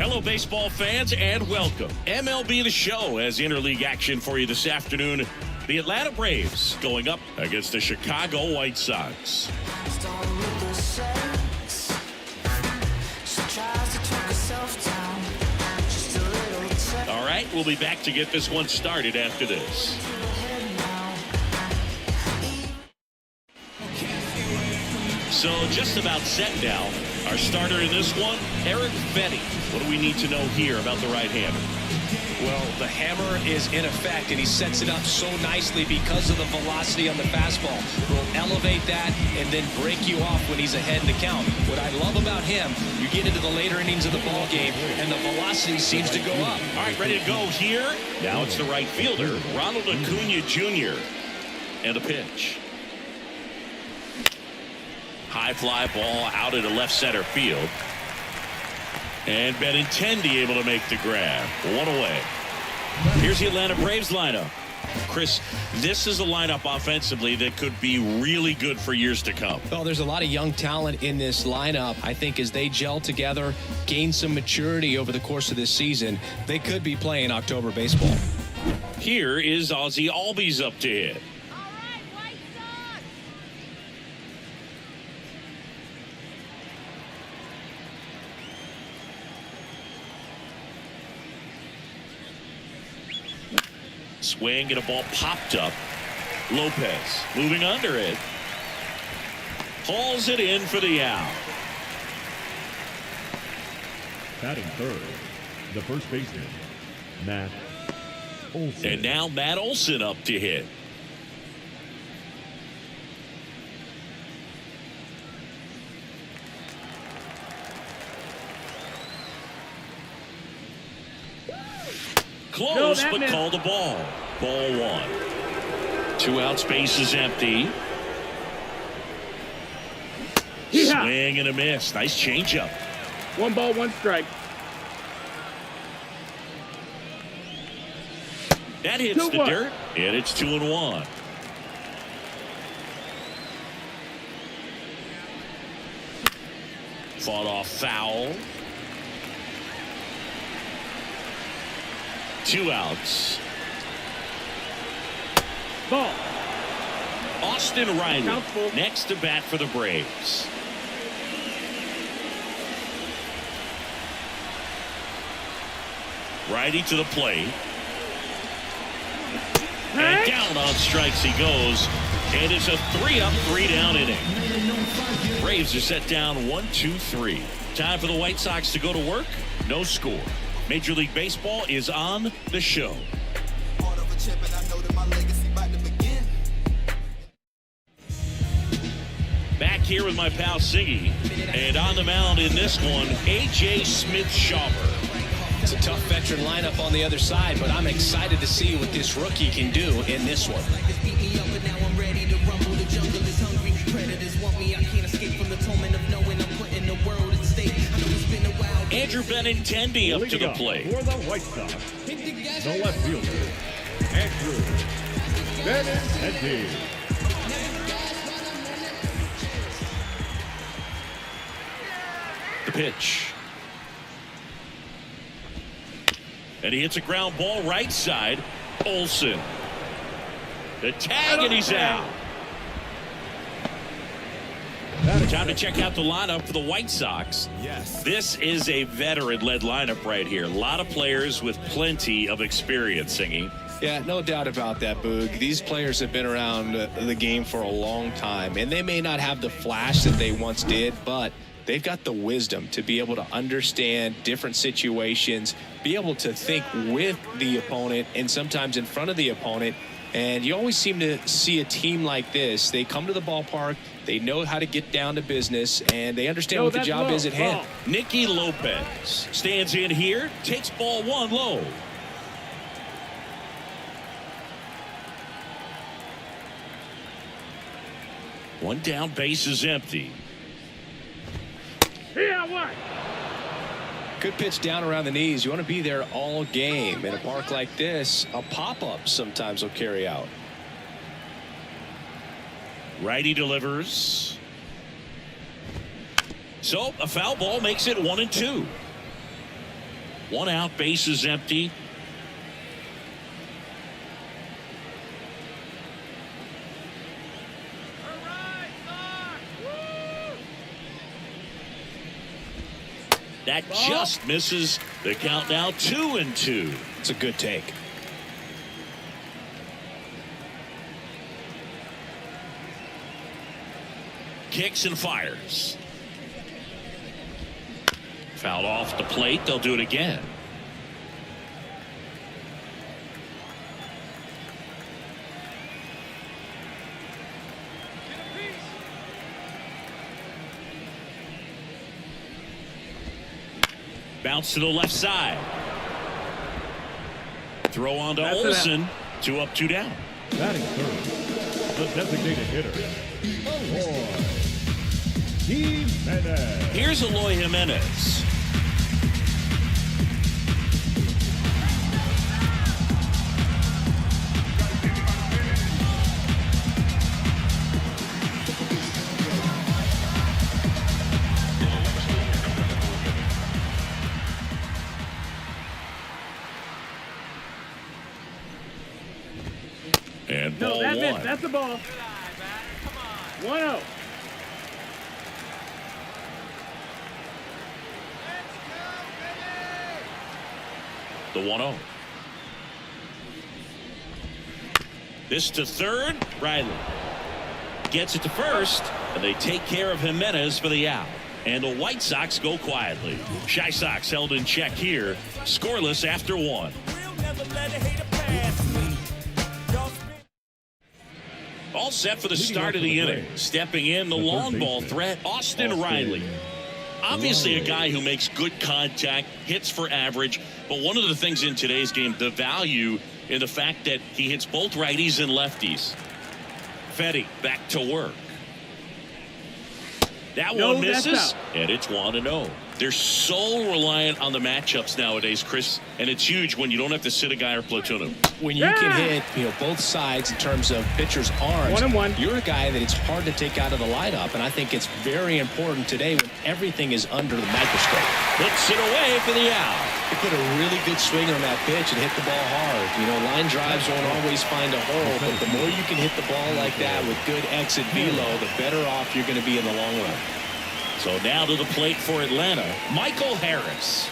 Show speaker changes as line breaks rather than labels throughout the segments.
Hello, baseball fans, and welcome. MLB The Show has interleague action for you this afternoon. The Atlanta Braves going up against the Chicago White Sox. All right, we'll be back to get this one started after this. So just about set now. Our starter in this one, Eric Fetty. What do we need to know here about the right-hander?
Well, the hammer is in effect, and he sets it up so nicely because of the velocity on the fastball. Will elevate that and then break you off when he's ahead in the count. What I love about him, you get into the later innings of the ball game, and the velocity seems to go up.
All right, ready to go here. Now it's the right fielder, Ronald Acuna Jr. And the pitch. High fly ball out into left center field. And Benintendi able to make the grab. One away. Here's the Atlanta Braves lineup. Chris, this is a lineup offensively that could be really good for years to come.
Well, there's a lot of young talent in this lineup. I think as they gel together, gain some maturity over the course of this season, they could be playing October baseball.
Here is Ozzie Albies up to hit. Swing and a ball popped up. Lopez moving under it. Hauls it in for the out.
Batting third, the first baseman, Matt Olson.
And now Matt Olson up to hit. Close, but called a ball. Ball one. 2 outs, base is empty. Yeah. Swing and a miss. Nice changeup.
1 ball, 1 strike.
That hits the dirt, and it's 2-1. Fought off foul. 2 outs.
Ball.
Austin Riley next to bat for the Braves. Righty to the plate. And down on strikes he goes. And it's a 3-up, 3-down inning. Braves are set down 1-2-3. Time for the White Sox to go to work. No score. Major League Baseball is on the show. Back here with my pal Siggy, and on the mound in this one, A.J. Smith-Shawver.
It's a tough veteran lineup on the other side, but I'm excited to see what this rookie can do in this one.
Andrew Benintendi up to the plate.
For the White Sox, the left fielder, Andrew Benintendi.
The pitch. And he hits a ground ball right side. Olsen. The tag, and he's out. Time to check out the lineup for the White Sox.
Yes.
This is a veteran-led lineup right here. A lot of players with plenty of experience, Singy.
Yeah, no doubt about that, Boog. These players have been around the game for a long time, and they may not have the flash that they once did, but they've got the wisdom to be able to understand different situations, be able to think with the opponent and sometimes in front of the opponent. And you always seem to see a team like this. They come to the ballpark, they know how to get down to business, and they understand what the job is at hand.
Nicky Lopez stands in here, takes ball one low. One down, base is empty.
Yeah, what?
Good pitch down around the knees. You want to be there all game. In a park like this, a pop-up sometimes will carry out.
Righty delivers. So a foul ball makes it 1-2. One out, base is empty. That just misses. The count now 2-2.
It's a good take.
Kicks and fires. Fouled off the plate. They'll do it again. Bounce to the left side. Throw on to Olsen. 2 up, 2 down.
Batting third, the designated hitter, Eloy Jimenez.
Here's Eloy Jimenez. And ball
No, that's
one.
it. That's the ball. 1-0.
The 1-0. This to third. Riley gets it to first, and they take care of Jimenez for the out. And the White Sox go quietly. Chi Sox held in check here, scoreless after 1. All set for the start of the inning. Stepping in, the long ball threat, Austin Riley. Obviously a guy who makes good contact, hits for average, but one of the things in today's game, the value in the fact that he hits both righties and lefties. Fetty back to work. That one misses, and it's 1-0. They're so reliant on the matchups nowadays, Chris, and it's huge when you don't have to sit a guy or platoon him.
When you can hit, both sides in terms of pitchers' arms,
1-1.
You're a guy that it's hard to take out of the lineup, and I think it's very important today when everything is under the microscope.
Puts it away for the out.
He put a really good swing on that pitch and hit the ball hard. Line drives won't always find a hole, but the more you can hit the ball like that with good exit velo, the better off you're going to be in the long run.
So now to the plate for Atlanta, Michael Harris.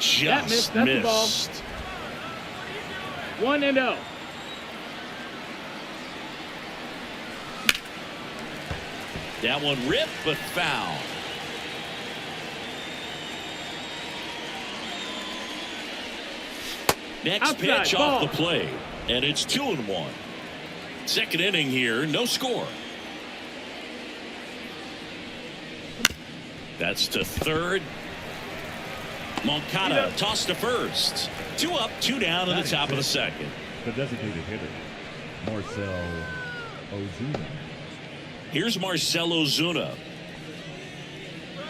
Just
That's the ball.
missed.
1-0.
That one ripped, but foul. Next
Outside,
pitch
ball.
off the plate, and it's 2-1. Second inning here, no score. That's to third. Moncada tossed to first. 2 up, 2 down in the top of the second.
The designated hitter, Marcell Ozuna.
Here's Marcell Ozuna.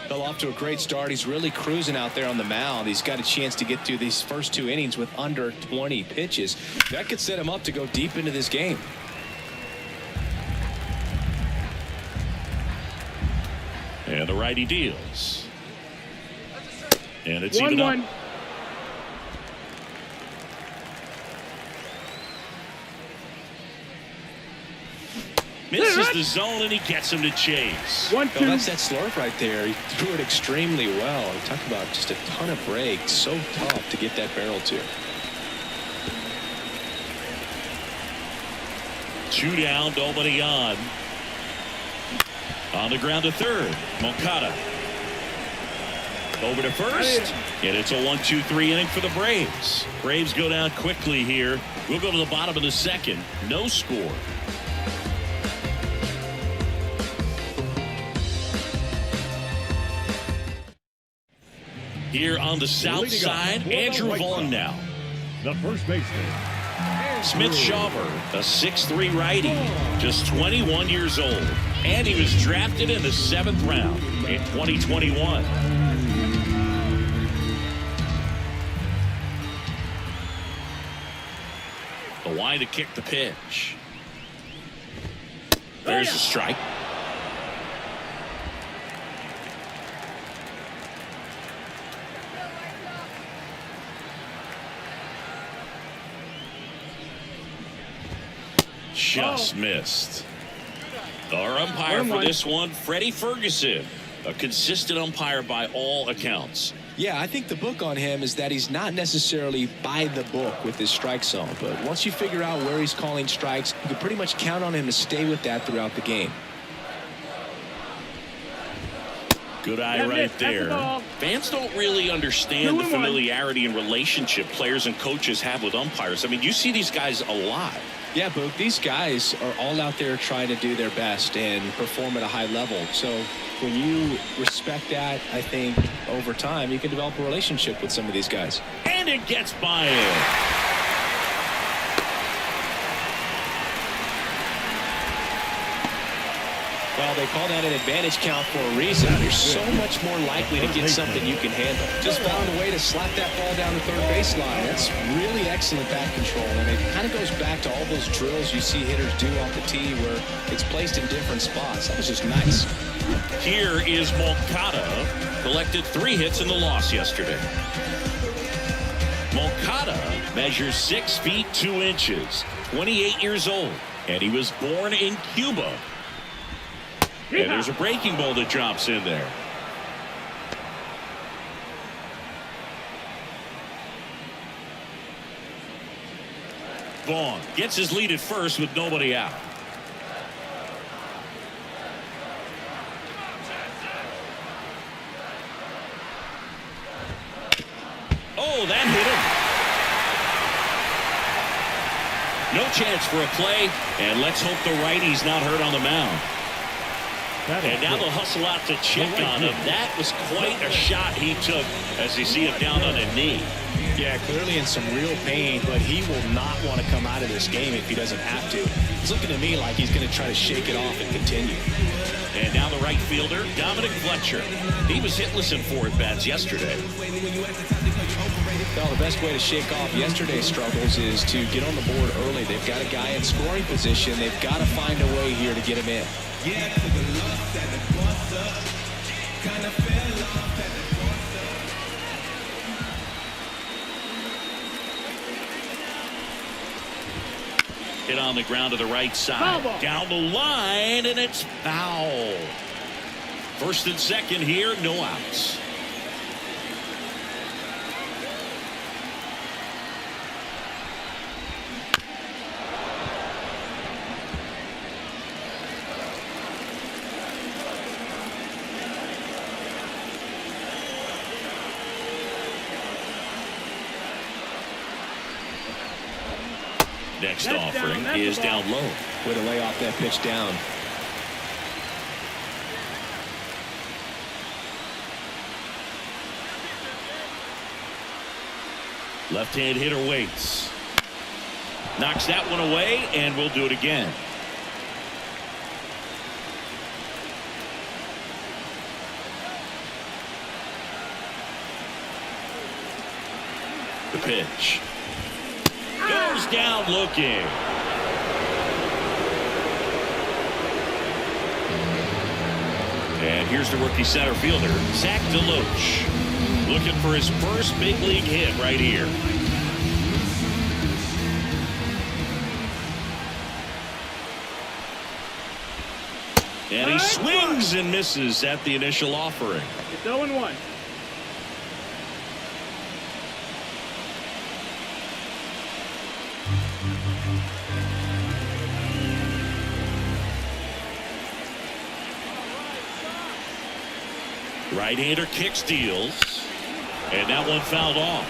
Fell off to a great start. He's really cruising out there on the mound. He's got a chance to get through these first 2 innings with under 20 pitches. That could set him up to go deep into this game.
And the righty deals. And it's even up.
1-1.
Misses the zone, and he gets him to chase.
1-2.
Oh, that's that slurve right there. He threw it extremely well. Talk about just a ton of breaks. So tough to get that barrel to.
2 down, nobody on. On the ground to third. Moncada. Over to first. And it's a 1-2-3 inning for the Braves. Braves go down quickly here. We'll go to the bottom of the second. No score. Here on the south side, Andrew Vaughn now.
The first baseman.
Smith Shawver, a 6'3" righty, just 21 years old. And he was drafted in the 7th round in 2021. The line to kick the pitch. There's a strike. Just missed. Our umpire for this one, Freddie Ferguson, a consistent umpire by all accounts.
Yeah, I think the book on him is that he's not necessarily by the book with his strike zone. But once you figure out where he's calling strikes, you can pretty much count on him to stay with that throughout the game.
Good eye right there. Fans don't really understand the familiarity and relationship players and coaches have with umpires. I mean, you see these guys a lot.
Yeah, Book, these guys are all out there trying to do their best and perform at a high level. So when you respect that, I think over time you can develop a relationship with some of these guys.
And it gets by him.
Well, they call that an advantage count for a reason. You're so much more likely to get something you can handle. Just found a way to slap that ball down the third baseline. That's really excellent bat control. And it kind of goes back to all those drills you see hitters do off the tee where it's placed in different spots. That was just nice.
Here is Moncada. Collected 3 hits in the loss yesterday. Moncada measures 6 feet 2 inches, 28 years old, and he was born in Cuba. And there's a breaking ball that drops in there. Vaughn gets his lead at first with nobody out. Oh, that hit him. No chance for a play, and let's hope the righty's not hurt on the mound. And now they'll hustle out to check on him. That was quite a shot he took as you see him down on a knee.
Yeah, clearly in some real pain, but he will not want to come out of this game if he doesn't have to. It's looking to me like he's going to try to shake it off and continue.
And now the right fielder, Dominic Fletcher. He was hitless in 4 at-bats yesterday.
Well, the best way to shake off yesterday's struggles is to get on the board early. They've got a guy in scoring position. They've got to find a way here to get him in.
Hit on the ground to the right side. Down the line, and it's foul. First and second here, no outs. Next offering is down low.
Way to lay off that pitch down.
Left-hand hitter waits. Knocks that one away, and we'll do it again. The pitch. Goes down looking. And here's the rookie center fielder, Zach DeLoach. looking for his first big league hit right here. And he swings and misses at the initial offering.
It's 0-1.
Right-hander kick steals. And that one fouled off.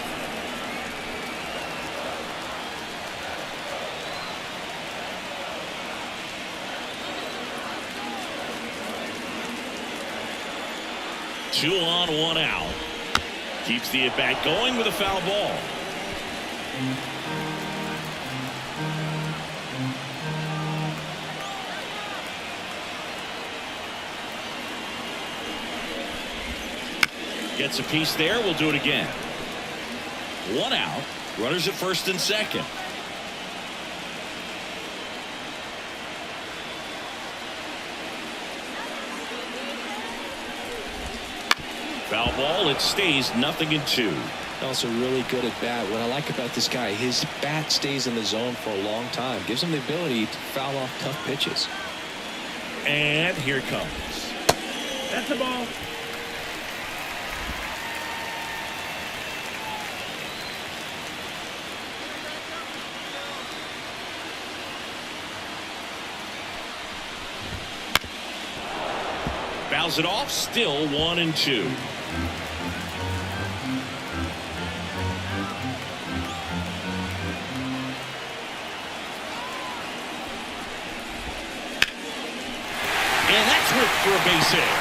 Two on, one out. Keeps the at-bat going with a foul ball. Gets a piece there. We'll do it again. One out. Runners at first and second. Foul ball. It stays 0-2.
Also really good at bat. What I like about this guy, his bat stays in the zone for a long time. Gives him the ability to foul off tough pitches.
And here it comes.
That's the ball.
Fouls it off. Still 1-2. And that's ripped for a base hit.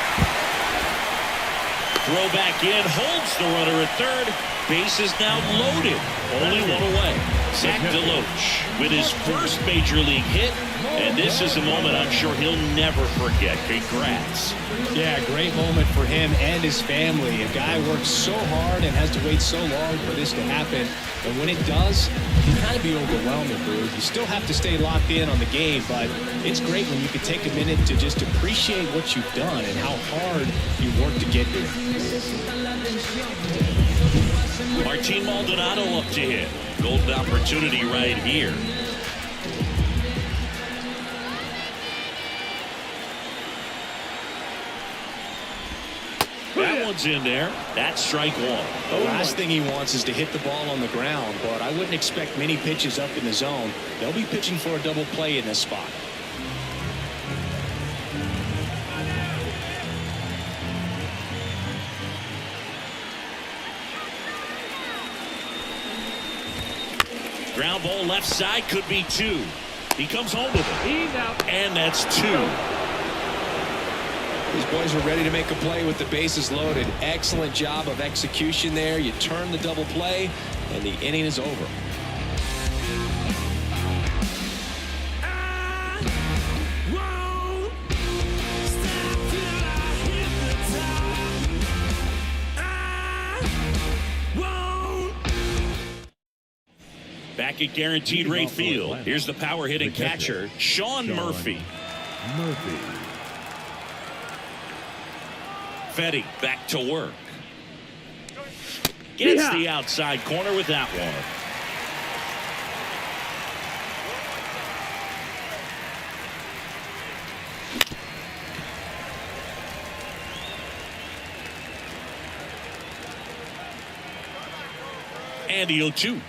Throw back in, holds the runner at third. Base is now loaded. Only one away. Zach DeLoach with his first major league hit. And this is a moment I'm sure he'll never forget. Congrats.
Yeah, great moment for him and his family. A guy works so hard and has to wait so long for this to happen. And when it does, it can kind of be overwhelming, Bruce. You still have to stay locked in on the game, but it's great when you can take a minute to just appreciate what you've done and how hard you worked to get here.
Martin Maldonado up to hit. Golden opportunity right here. That one's in there. That's strike one.
The last thing he wants is to hit the ball on the ground, but I wouldn't expect many pitches up in the zone. They'll be pitching for a double play in this spot.
Ground ball left side, could be two. He comes home with it.
He's out.
And that's two.
These boys are ready to make a play with the bases loaded. Excellent job of execution there. You turn the double play, and the inning is over.
Back at Guaranteed Rate Field, here's the power hitting catcher, Sean Murphy. Fetty back to work. Gets the outside corner with that one. And the 0-2.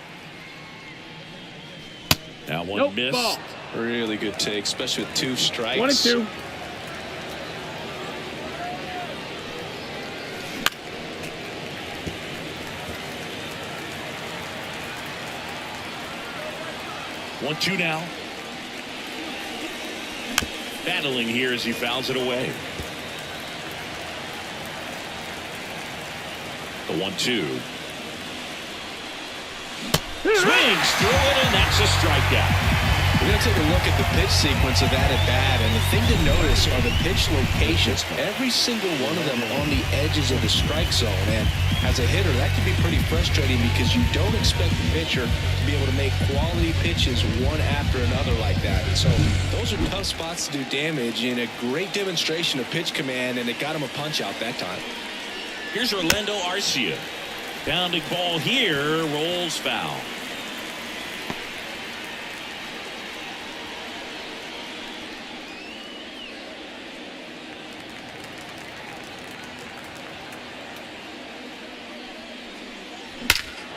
That one missed.
Ball.
Really good take, especially with two strikes.
1-2.
One, two now. Battling here as he fouls it away. The 1-2. Swings through it, and that's a strikeout.
We're going to take a look at the pitch sequence of that at bat, and the thing to notice are the pitch locations. Every single one of them on the edges of the strike zone, and as a hitter, that can be pretty frustrating because you don't expect the pitcher to be able to make quality pitches one after another like that. And so those are tough spots to do damage, and a great demonstration of pitch command, and it got him a punch out that time.
Here's Orlando Arcia. Pounding ball here, rolls foul.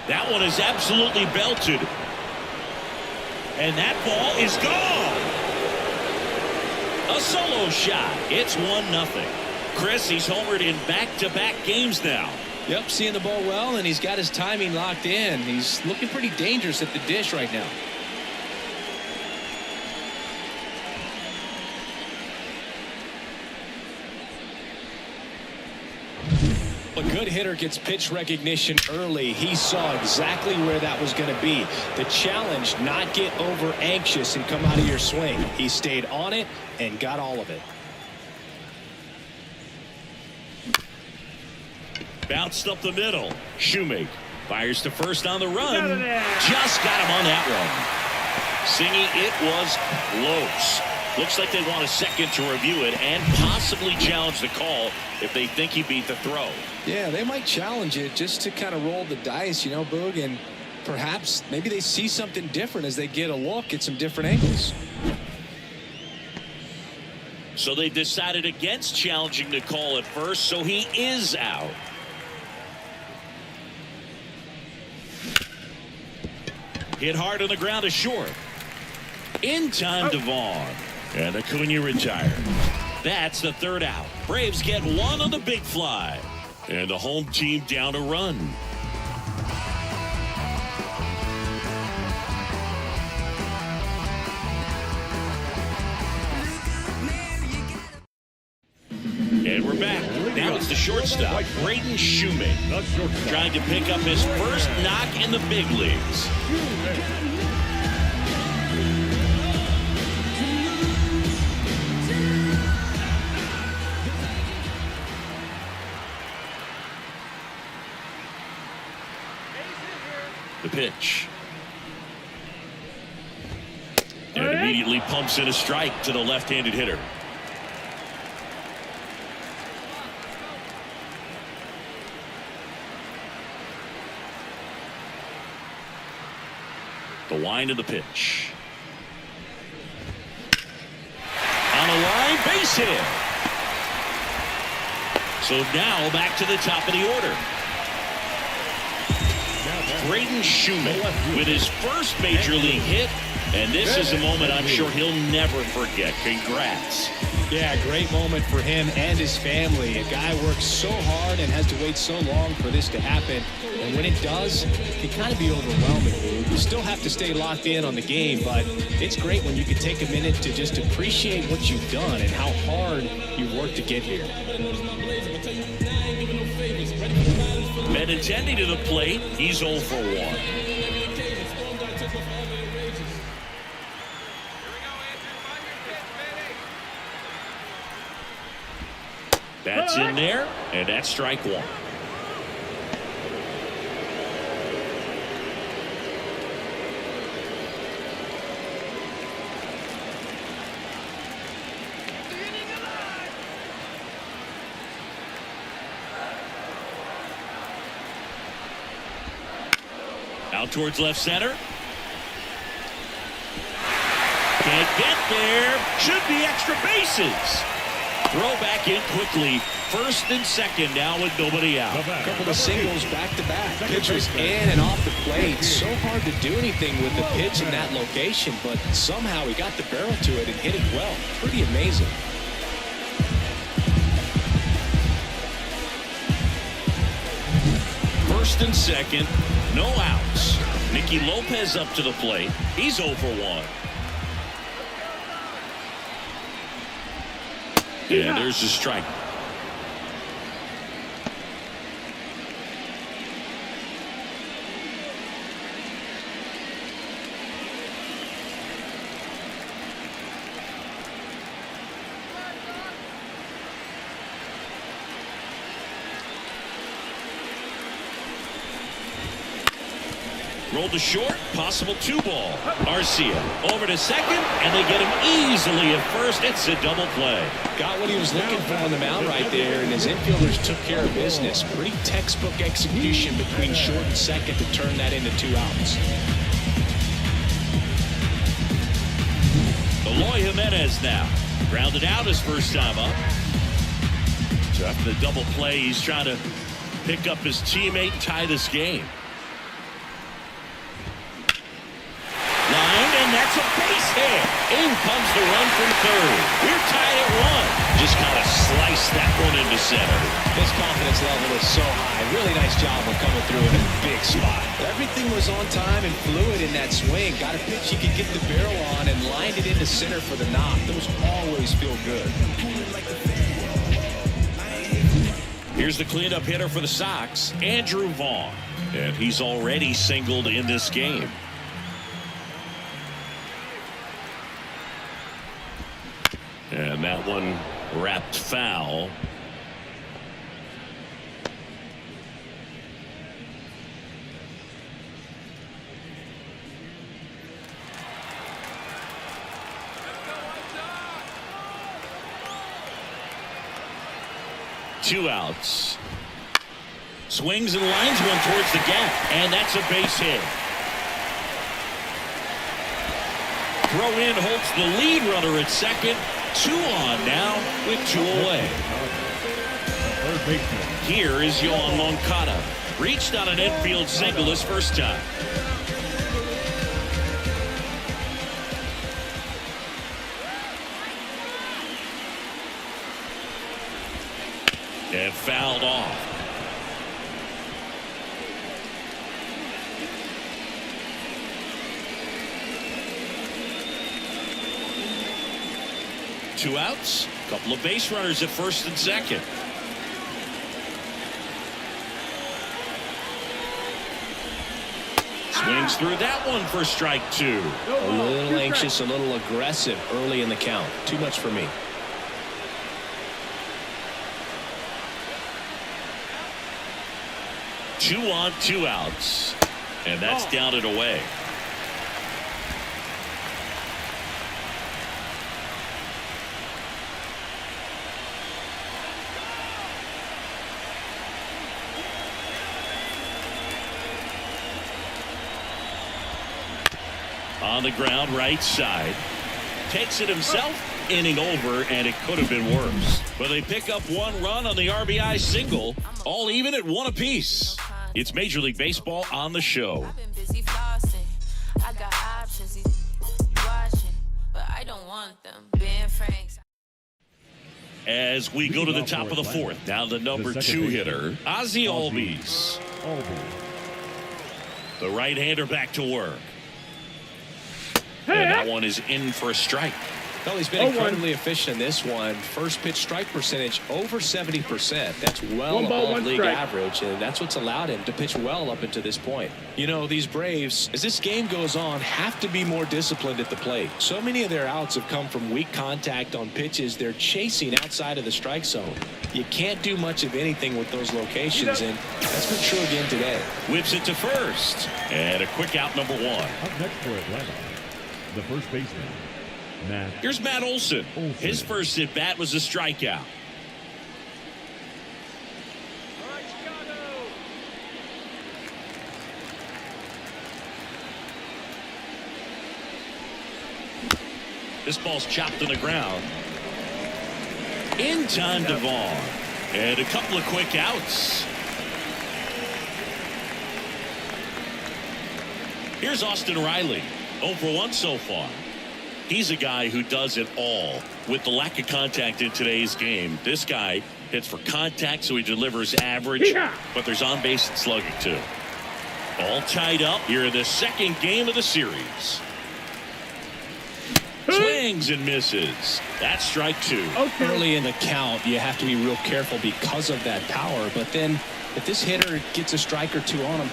That one is absolutely belted. And that ball is gone. A solo shot. It's 1-0. Chris, he's homered in back-to-back games now.
Yep, seeing the ball well, and he's got his timing locked in. He's looking pretty dangerous at the dish right now. A good hitter gets pitch recognition early. He saw exactly where that was going to be. The challenge, not get over anxious and come out of your swing. He stayed on it and got all of it.
Bounced up the middle. Shoemake fires to first on the run. Just got him on that one. Singing, it was close. Looks like they want a second to review it and possibly challenge the call if they think he beat the throw.
Yeah, they might challenge it just to kind of roll the dice, you know, Boog, and perhaps maybe they see something different as they get a look at some different angles.
So they decided against challenging the call at first, so he is out. Hit hard on the ground to short. In time to Vaughn. And Acuna retired. That's the third out. Braves get one on the big fly. And the home team down a run. And we're back. Now it's the shortstop, Braden Shoemake, trying to pick up his first knock in the big leagues. The pitch. And immediately pumps in a strike to the left-handed hitter. The wind of the pitch. On a line, base hit. So now back to the top of the order. Braden Shoemake with his first major league hit, and this is a moment I'm sure he'll never forget. Congrats.
Yeah, great moment for him and his family. A guy works so hard and has to wait so long for this to happen, and when it does, it can kind of be overwhelming. You still have to stay locked in on the game, but it's great when you can take a minute to just appreciate what you've done and how hard you've worked to get here.
Benintendi to the plate. He's 0 for 1. That's in there, and that's strike one. Out towards left center. Can't get there. Should be extra bases. Throw back in quickly. First and second now with nobody out.
A couple of singles back-to-back. Pitchers in and off the plate. So hard to do anything with the pitch in that location, but somehow he got the barrel to it and hit it well. Pretty amazing.
First and second, no outs. Nicky Lopez up to the plate. He's 0 for 1. And there's the strike. Rolled to short, possible 2-ball. Arcia over to second, and they get him easily at first. It's a double play.
Got what he was looking for on the mound right there, and his infielders took care of business. Pretty textbook execution between short and second to turn that into 2 outs.
Eloy Jimenez now. Grounded out his first time up. So after the double play, he's trying to pick up his teammate, tie this game. Line, and that's a base hit. In comes the run from third. We're tied at 1. Just kind of sliced that one into center.
His confidence level is so high. Really nice job of coming through in a big spot. Everything was on time and fluid in that swing. Got a pitch he could get the barrel on and lined it into center for the knock. Those always feel good.
Here's the cleanup hitter for the Sox, Andrew Vaughn. And he's already singled in this game. And that one wrapped foul. Two outs. Swings and lines one towards the gap, and that's a base hit. Throw in holds the lead runner at second. 2 on now with 2 away. Here is Yohan Moncada. Reached on an infield single his first time. And fouled off. Two outs, couple of base runners at first and second. Swings through that one for strike 2.
A little anxious, a little aggressive early in the count. Too much for me.
Two on, 2 outs. And that's down and away. On the ground, right side. Takes it himself. Inning over, and it could have been worse. But they pick up 1 run on the RBI single. All even at 1 apiece. It's Major League Baseball on the show. As we go to the top of the 4th, now the number 2 hitter, Ozzie Albies. The right-hander back to work. And that one is in for a strike.
Well, he's been incredibly efficient in this one. First pitch strike percentage over 70%. That's well above league average, and that's what's allowed him to pitch well up until this point. You know, these Braves, as this game goes on, have to be more disciplined at the plate. So many of their outs have come from weak contact on pitches they're chasing outside of the strike zone. You can't do much of anything with those locations, and that's been true again today.
Whips it to first, and a quick out, number 1.
Up next for Atlanta, the first baseman.
Here's Matt Olson. His first at bat was a strikeout. This ball's chopped on the ground. In time to Vaughn. And a couple of quick outs. Here's Austin Riley. 0 for 1 so far. He's a guy who does it all. With the lack of contact in today's game, this guy hits for contact, so he delivers average, but there's on base and slugging too. All tied up here in the second game of the series. Swings and misses. That's strike 2.
Early in the count, you have to be real careful because of that power, but then if this hitter gets a strike or 2 on him,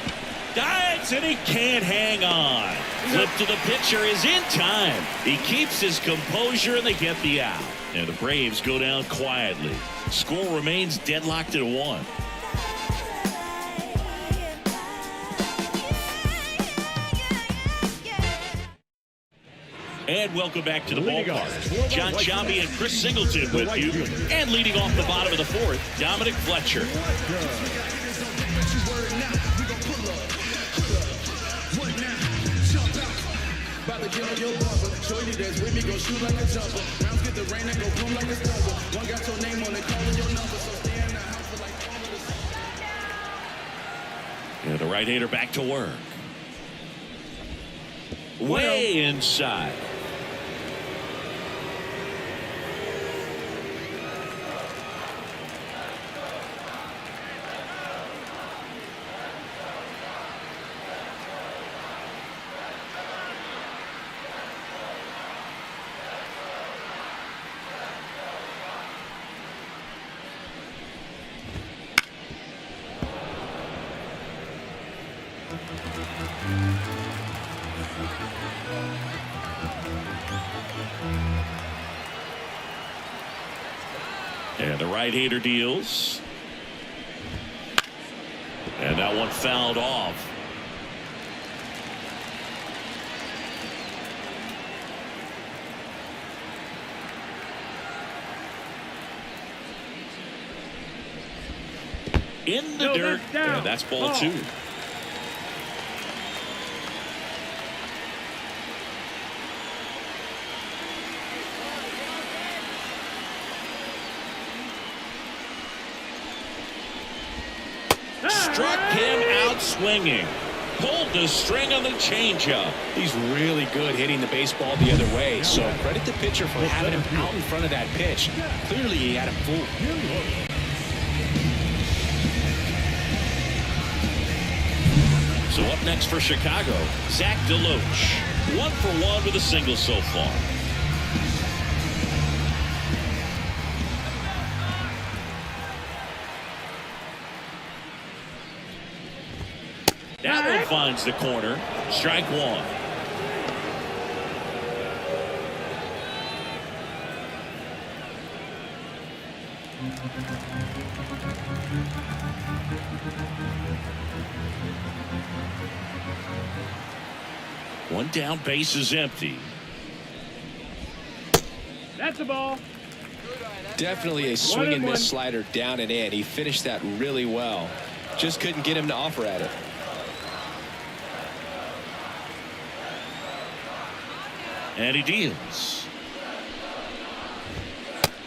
dives and he can't hang on. Flip to the pitcher is in time. He keeps his composure and they get the out. And the Braves go down quietly. Score remains deadlocked at 1. And welcome back to the ballpark. John Sciambi and Chris Singleton with you. And leading off the bottom of the fourth, Dominic Fletcher. And the right-hander back to work. Way inside. And the right-hander deals. And that one fouled off. In the dirt. And that's ball two. Struck him out swinging. Pulled the string on the changeup.
He's really good hitting the baseball the other way. So credit the pitcher for having him out in front of that pitch. Clearly he had him fooled.
So up next for Chicago, Zach DeLoach. 1 for 1 with a single so far. That one finds the corner. Strike one. One down, base is empty.
That's a ball.
Definitely a swing and miss slider down and in. He finished that really well. Just couldn't get him to offer at it.
And he deals.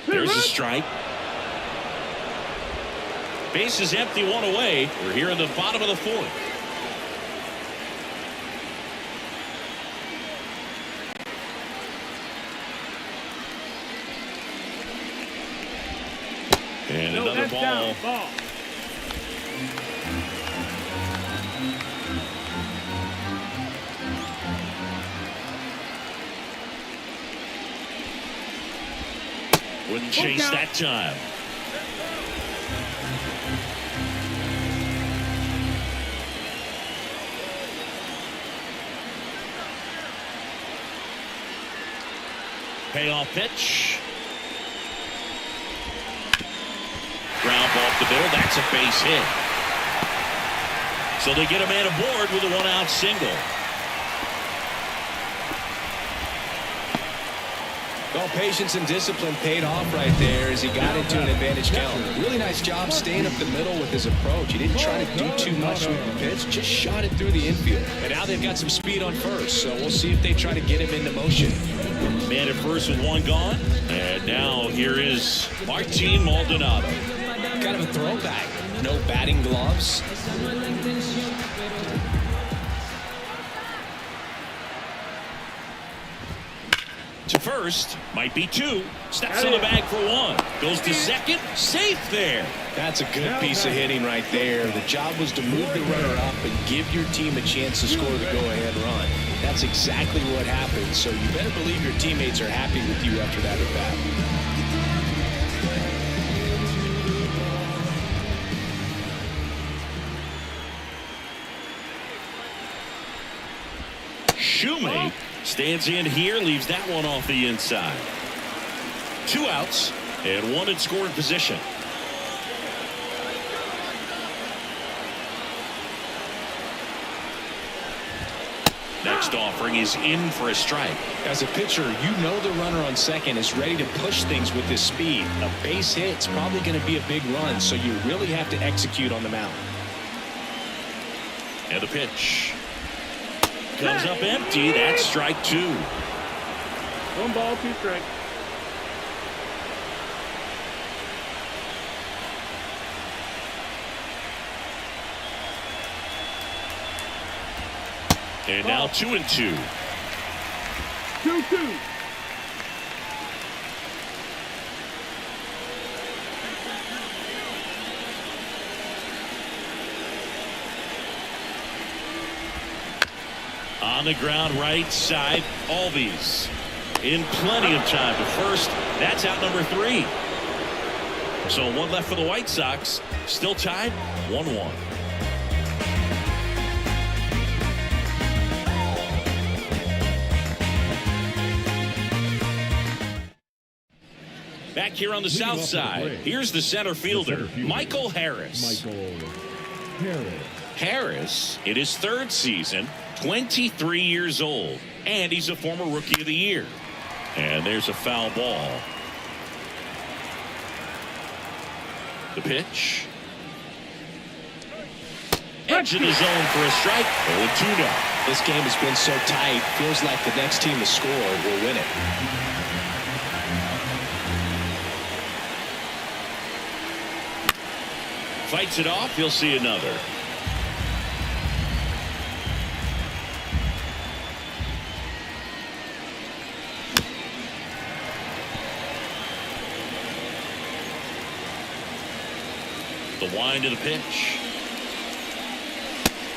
There's a strike. Base is empty, one away. We're here in the bottom of the fourth. And another ball. Wouldn't chase that time. Payoff pitch. Ground ball up the middle. That's a base hit. So they get a man aboard with a one-out single.
Well, patience and discipline paid off right there as he got into an advantage count. Really nice job staying up the middle with his approach. He didn't try to do too much with the pitch, just shot it through the infield. And now they've got some speed on first, so we'll see if they try to get him into motion.
Man at first with one gone. And now here is Martin Maldonado.
Kind of a throwback. No batting gloves.
To first, might be two. Steps on the bag for one. Goes to second, safe there.
That's a good piece of hitting right there. The job was to move the runner up and give your team a chance to score the go-ahead run. That's exactly what happened, so you better believe your teammates are happy with you after that at-bat.
Shoemake stands in here, leaves that one off the inside. 2 outs and one in scoring position. Next offering is in for a strike.
As a pitcher, you know the runner on second is ready to push things with his speed. A base hit's probably going to be a big run, so you really have to execute on the mound.
And the pitch comes up empty. That's strike 2.
1 ball, 2 strikes.
And now 2-2.
2-2.
On the ground, right side, Albies in plenty of time to first. That's out number 3. So 1 left for the White Sox. Still tied 1-1. Back here on the south side, here's the center fielder, Michael Harris. Harris, in his 3rd season, 23 years old, and he's a former Rookie of the Year. And there's a foul ball. The pitch. Edge of the zone for a strike. 0-2 now.
This game has been so tight, feels like the next team to score will win it.
Fights it off. He'll see another. The wind of the pitch.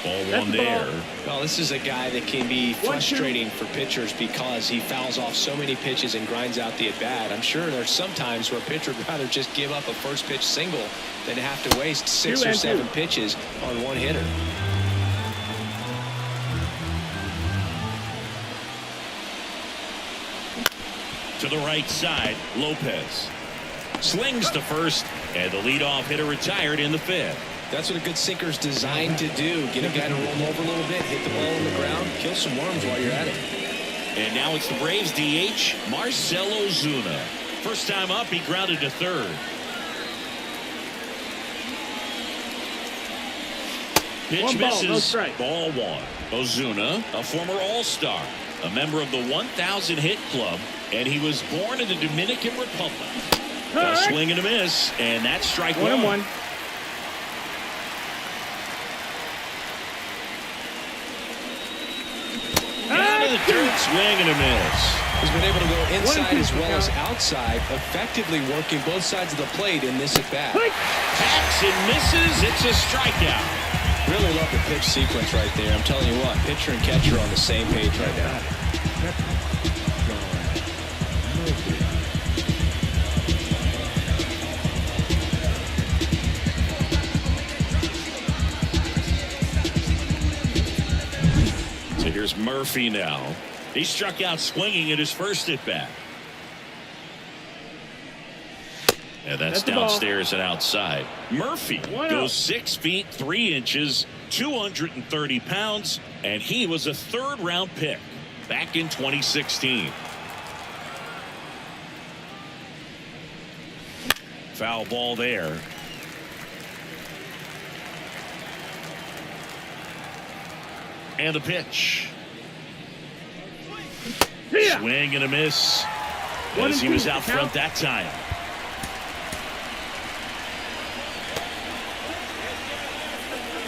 Ball 1 there.
Well, this is a guy that can be frustrating for pitchers because he fouls off so many pitches and grinds out the at-bat. I'm sure there's some times where a pitcher would rather just give up a first pitch single than have to waste 6 or 7 pitches on one hitter.
To the right side, Lopez slings to first, and the leadoff hitter retired in the 5th.
That's what a good sinker's designed to do. Get a guy to roll over a little bit, hit the ball on the ground, kill some worms while you're at it.
And now it's the Braves DH, Marcell Ozuna. First time up, he grounded to 3rd. Pitch
1 ball,
misses.
no strike.
Ball 1. Ozuna, a former All-Star, a member of the 1,000 hit club, and he was born in the Dominican Republic. A swing and a miss, and that's strike 1.
1-1.
Down to the dirt, swing and a miss.
He's been able to go inside as well as outside, effectively working both sides of the plate in this at-bat.
Hacks and misses. It's a strikeout.
Really love the pitch sequence right there. I'm telling you what, pitcher and catcher are on the same page right now.
So here's Murphy now. He struck out swinging at his first at-bat. And that's downstairs and outside. Murphy goes 6 feet 3 inches, 230 pounds, and he was a 3rd-round pick back in 2016. Foul ball there. And the pitch. Swing and a miss as he was out front that time.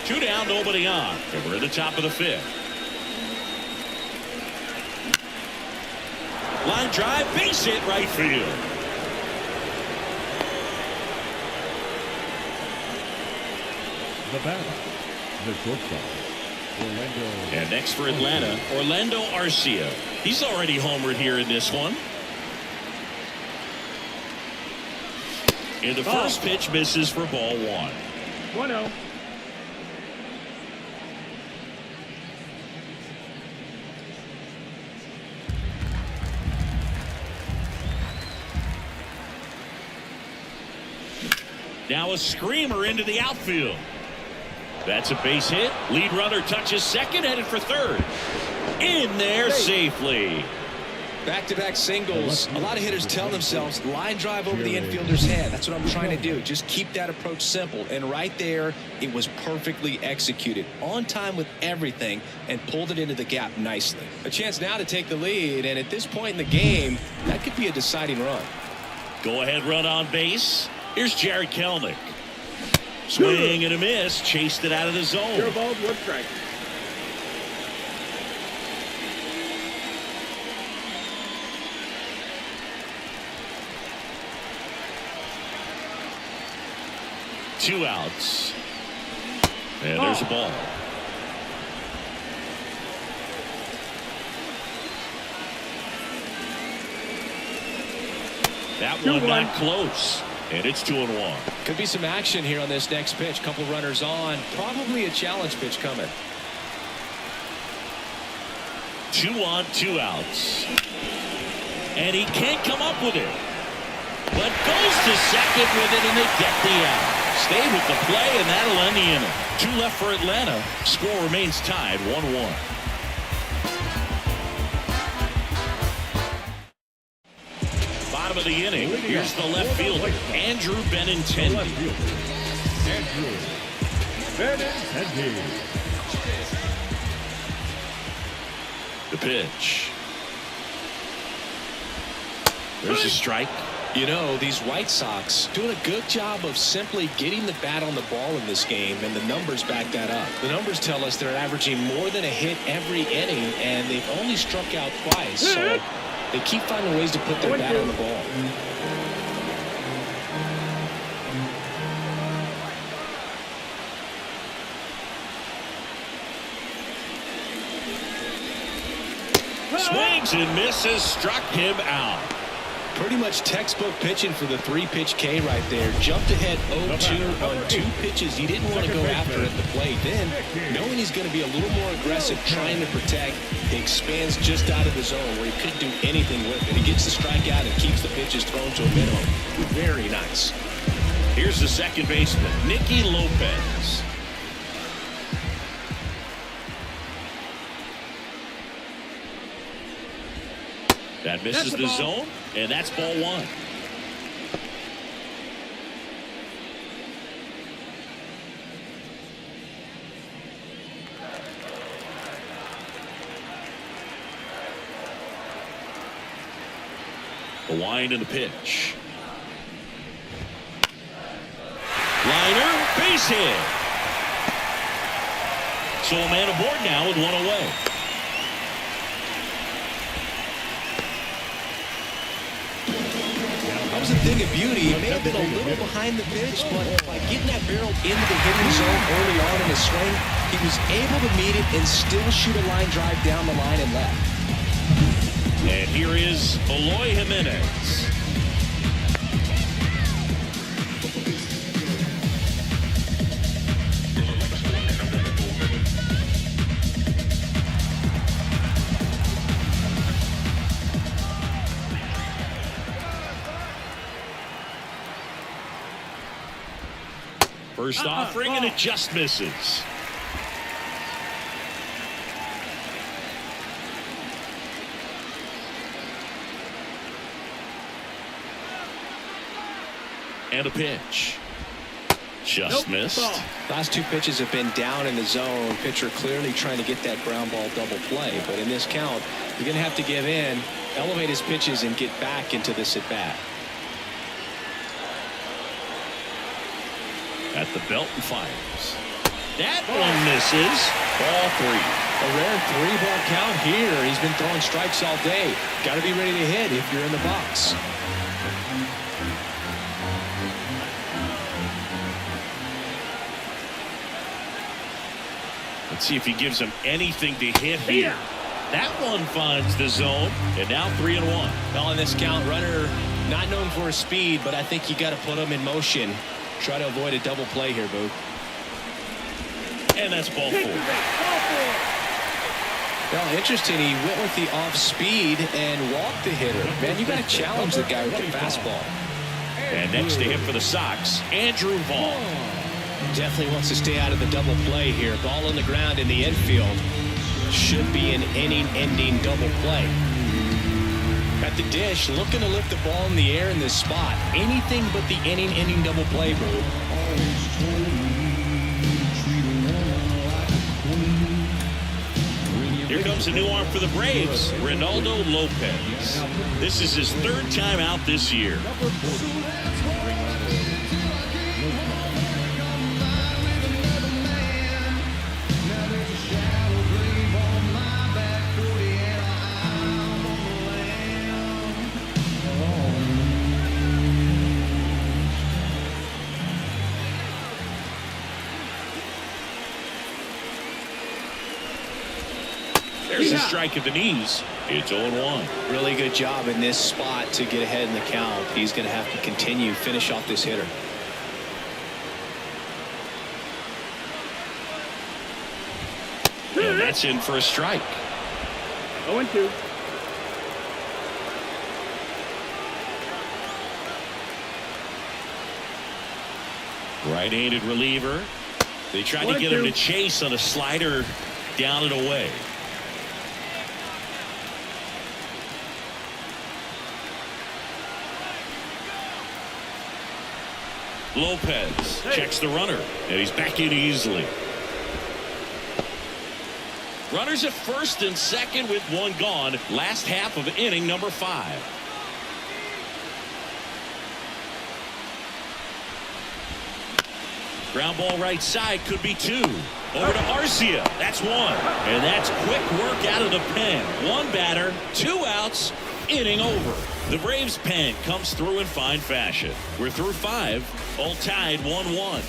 Two down, nobody on. And we're at the top of the 5th. Line drive, base hit, right field.
The batter, the shortstop, Orlando.
And next for Atlanta, Orlando Arcia. He's already homered here in this one. And the first pitch misses for ball 1.
1-0.
Now a screamer into the outfield. That's a base hit. Lead runner touches second, headed for 3rd. In there safely.
Back-to-back singles. A lot of hitters tell themselves, line drive over the infielder's head. That's what I'm trying to do. Just keep that approach simple. And right there, it was perfectly executed. On time with everything and pulled it into the gap nicely. A chance now to take the lead. And at this point in the game, that could be a deciding run.
Go-ahead run on base. Here's Jared Kelnick. Swing and a miss. Chased it out of the zone.
Pure ball, 1 strike.
Two outs. And there's a ball. That one not close. And it's 2-1.
Could be some action here on this next pitch. Couple runners on. Probably a challenge pitch coming.
2 on, 2 outs. And he can't come up with it. But goes to second with it, and they get the out. Stayed with the play, and that'll end the inning. 2 left for Atlanta. Score remains tied 1-1. Bottom of the inning. Here's the left fielder, Andrew Benintendi.
Andrew Benintendi.
The pitch. There's a strike.
You know, these White Sox doing a good job of simply getting the bat on the ball in this game, and the numbers back that up. The numbers tell us they're averaging more than a hit every inning, and they've only struck out twice. So they keep finding ways to put their bat on the ball.
Swings and misses. Struck him out.
Pretty much textbook pitching for the 3-pitch K right there. Jumped ahead 0-2 on 2 pitches he didn't want to go after at the plate. Then, knowing he's going to be a little more aggressive trying to protect, he expands just out of the zone where he couldn't do anything with it. He gets the strikeout and keeps the pitches thrown to a minimum. Very nice.
Here's the second baseman, Nicky Lopez. That misses the zone, and that's ball 1. The wind and the pitch. Liner, base hit. So a man aboard now with 1 away.
That was a thing of beauty. It may have been a little behind the pitch, but by getting that barrel into the hitting zone early on in his swing, he was able to meet it and still shoot a line drive down the line and left.
And here is Eloy Jimenez. First offering, and it just misses. And a pitch. Just missed.
Last 2 pitches have been down in the zone. Pitcher clearly trying to get that ground ball double play. But in this count, you're going to have to give in, elevate his pitches, and get back into this at bat.
At the belt and fires. That one misses. Ball 3.
A rare 3-ball count here. He's been throwing strikes all day. Got to be ready to hit if you're in the box.
Let's see if he gives him anything to hit here. That one finds the zone, and now 3-1.
Well, in this count, runner not known for his speed, but I think you got to put him in motion. Try to avoid a double play here, Boo.
And that's ball 4.
Well, interesting. He went with the off speed and walked the hitter. Man, you got to challenge the guy with the fastball.
And next to him for the Sox, Andrew Vaughn.
Definitely wants to stay out of the double play here. Ball on the ground in the infield. Should be an inning-ending double play. At the dish, looking to lift the ball in the air in this spot. Anything but the inning-ending double play, bro.
Here comes a new arm for the Braves, Ronaldo Lopez. This is his third time out this year. There's a strike at the knees. It's 0-1.
Really good job in this spot to get ahead in the count. He's going to have to finish off this hitter.
And that's in for a strike.
0-2.
Right-handed reliever. They tried to get him to chase on a slider down and away. Lopez checks the runner, and he's back in easily. Runners at first and second with one gone. Last half of inning number 5. Ground ball right side, could be 2. Over to Arcia. That's 1. And that's quick work out of the pen. 1 batter, 2 outs, inning over. The Braves pen comes through in fine fashion. We're through 5, all tied 1-1.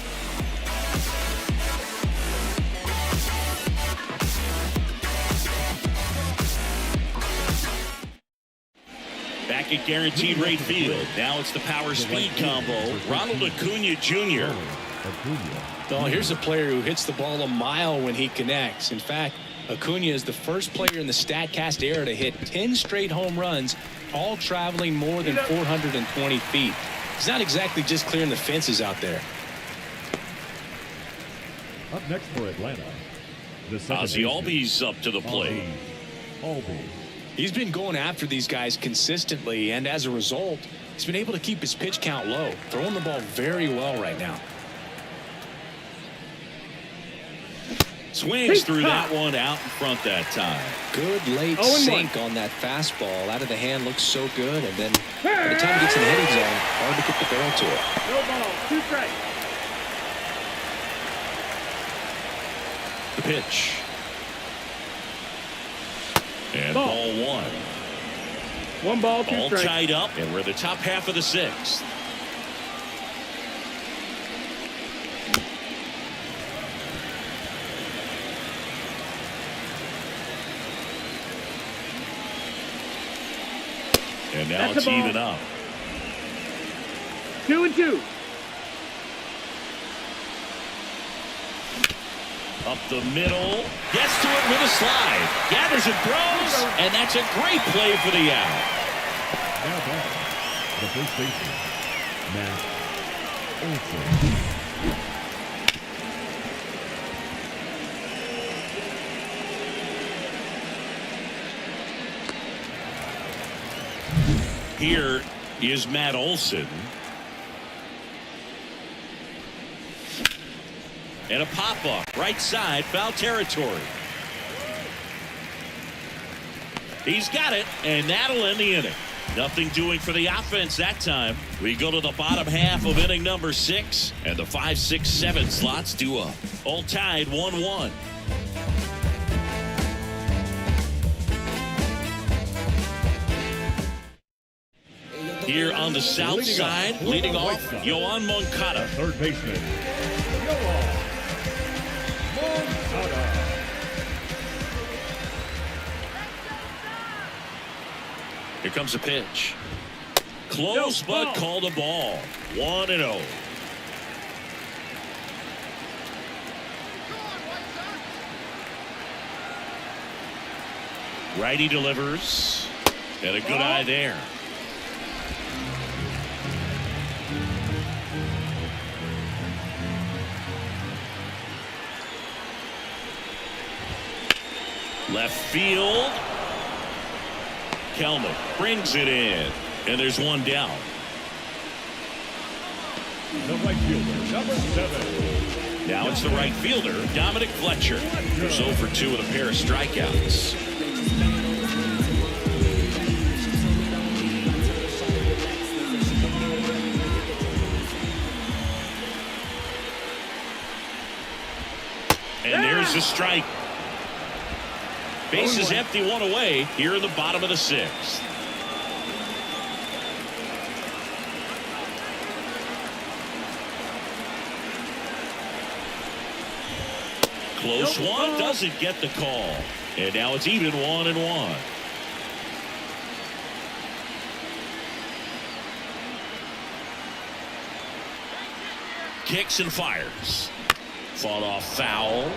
Back at guaranteed rate field. Now it's the power speed combo. Ronald Acuna Jr.
Oh, here's a player who hits the ball a mile when he connects. In fact, Acuna is the first player in the StatCast era to hit 10 straight home runs, all traveling more than 420 feet. He's not exactly just clearing the fences out there.
Up next for Atlanta,
Ozzie Albies up to the plate.
He's been going after these guys consistently, and as a result, he's been able to keep his pitch count low, throwing the ball very well right now.
Swings through that one out in front that time.
Good late sink on that fastball. Out of the hand, looks so good, and then by the time he gets in the hitting zone, hard to get the barrel to it.
No ball, 2 strikes.
The pitch. And ball 1.
1 ball, 2
all
strikes.
tied up, and we're in the top half of the 6th. And now it's even up.
2-2.
Up the middle, gets to it with a slide, gathers and throws, and that's a great play for the out.
Now back, the first baseman, Matt Olson.
Here is Matt Olson. And a pop-up, right side, foul territory. He's got it, and that'll end the inning. Nothing doing for the offense that time. We go to the bottom half of inning number 6, and the 5, 6, 7 slots due up. All tied 1-1. Here on the south side, leading off, Yoan Moncada.
Third baseman, Yoan Moncada.
Here comes a pitch. Close, but called a ball. 1-0. Righty delivers. And a good eye there. Left field. Kelman brings it in, and there's one down.
The right fielder, number 7.
Now it's the right fielder, Dominic Fletcher, who's 0 for 2 with a pair of strikeouts. And there's a strike. Base is empty, 1 away here in the bottom of the 6th. Close one, doesn't get the call. And now it's even 1-1. Kicks and fires. Fought off foul.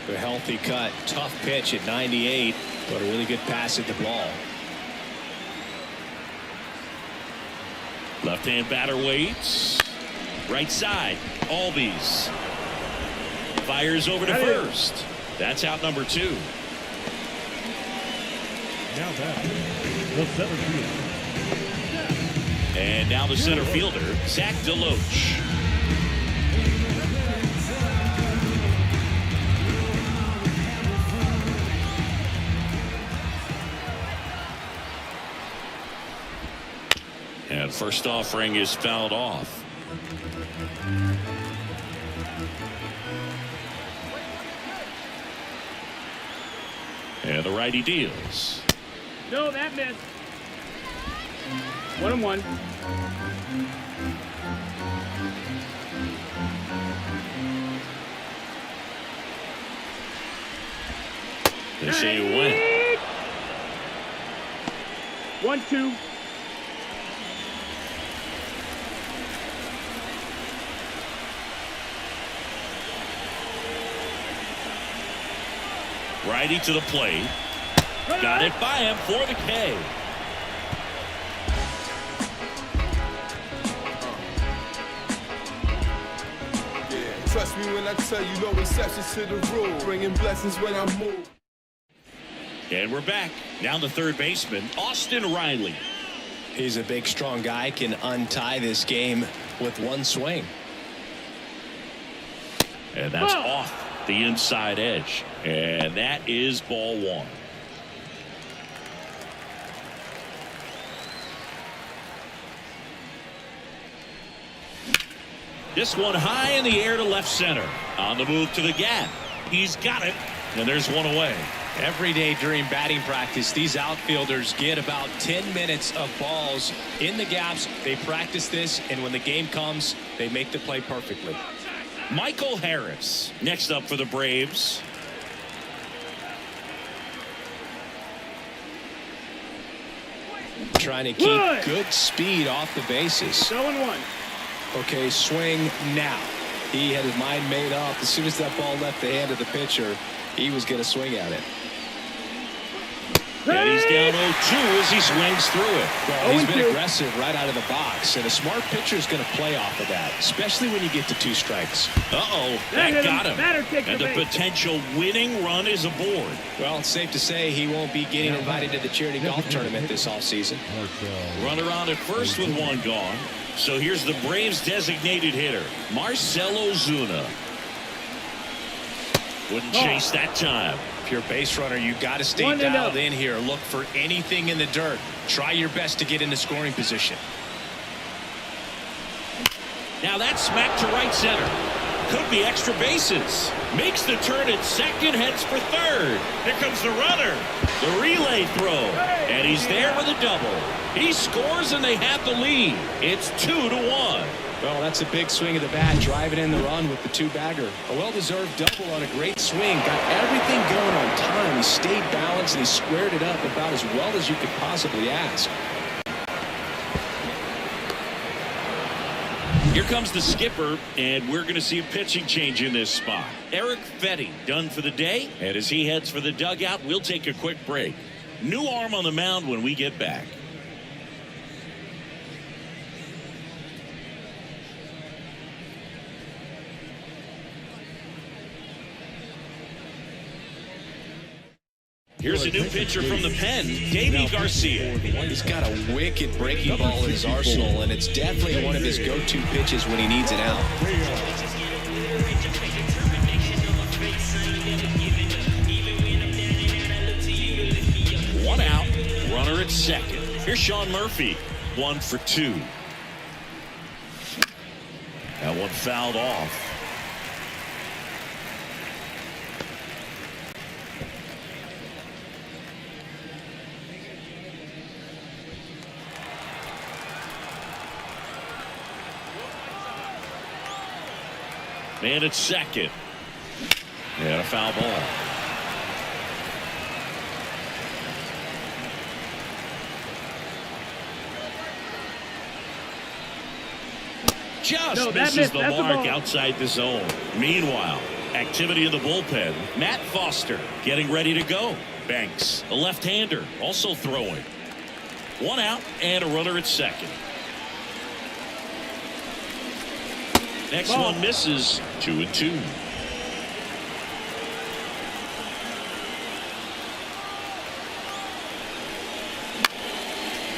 A healthy cut. Tough pitch at 98, but a really good pass at the ball.
Left-hand batter waits. Right side. Albies. Fires over to first. That's out number 2.
Now back, the center fielder.
And now the center fielder, Zach DeLoach. And first offering is fouled off. And the righty deals.
No, that missed. 1-1.
They say you win.
1-2.
Righty to the plate. Got it by him for the K.
Yeah, trust me when I tell you, no exceptions to the rule. Bringing blessings when I move.
And we're back. Now the third baseman, Austin Riley.
He's a big, strong guy, can untie this game with one swing.
And that's off the inside edge. And that is ball 1. This one high in the air to left center. On the move to the gap. He's got it. And there's one away.
Every day during batting practice, these outfielders get about 10 minutes of balls in the gaps. They practice this, and when the game comes, they make the play perfectly.
Michael Harris next up for the Braves.
Trying to keep good speed off the bases.
0-1.
Okay, swing now. He had his mind made up. As soon as that ball left the hand of the pitcher, he was going to swing at it.
And he's down 0-2 as he swings through it.
Well, he's been aggressive right out of the box, and a smart pitcher is going to play off of that, especially when you get to 2 strikes.
Uh-oh, that got him. And the potential winning run is aboard.
Well, it's safe to say he won't be getting invited to the charity golf tournament this offseason.
Runner on at first with 1 gone. So here's the Braves designated hitter, Marcell Ozuna. Wouldn't chase that time.
If you're a base runner, you got to stay dialed in here. Look for anything in the dirt. Try your best to get into scoring position.
Now that's smacked to right center. Could be extra bases. Makes the turn at second, heads for third. Here comes the runner. The relay throw. And he's there with a double. He scores and they have the lead. It's 2-1.
Well, that's a big swing of the bat, driving in the run with the 2-bagger. A well-deserved double on a great swing. Got everything going on time. He stayed balanced and he squared it up about as well as you could possibly ask.
Here comes the skipper, and we're going to see a pitching change in this spot. Eric Fetty done for the day, and as he heads for the dugout, we'll take a quick break. New arm on the mound when we get back. Here's a new pitcher from the pen, Davey Garcia.
He's got a wicked breaking ball in his arsenal, and it's definitely one of his go-to pitches when he needs it out.
One out, runner at second. Here's Sean Murphy, 1 for 2. That one fouled off. Man at second. And a foul ball. Just misses the mark outside the zone. Meanwhile, activity in the bullpen. Matt Foster getting ready to go. Banks, a left-hander, also throwing. 1 out and a runner at second. Next one misses. 2-2.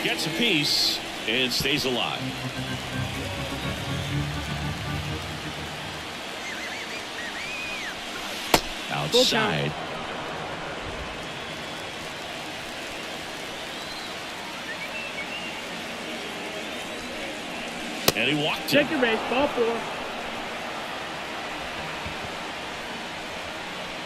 Gets a piece and stays alive. Outside. And he walked it.
Take your base, ball 4.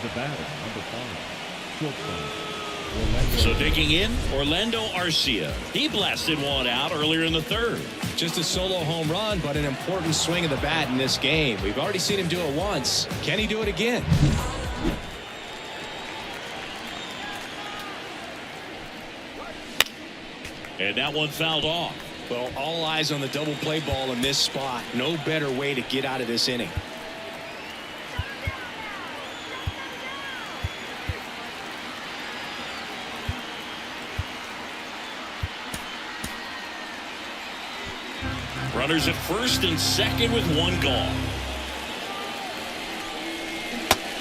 The batter, number 5, shortstop.
So digging in, Orlando Arcia. He blasted one out earlier in the third.
Just a solo home run, but an important swing of the bat in this game. We've already seen him do it once. Can he do it again?
And that one fouled off.
Well, all eyes on the double play ball in this spot. No better way to get out of this inning.
Runners at first and second with 1 gone.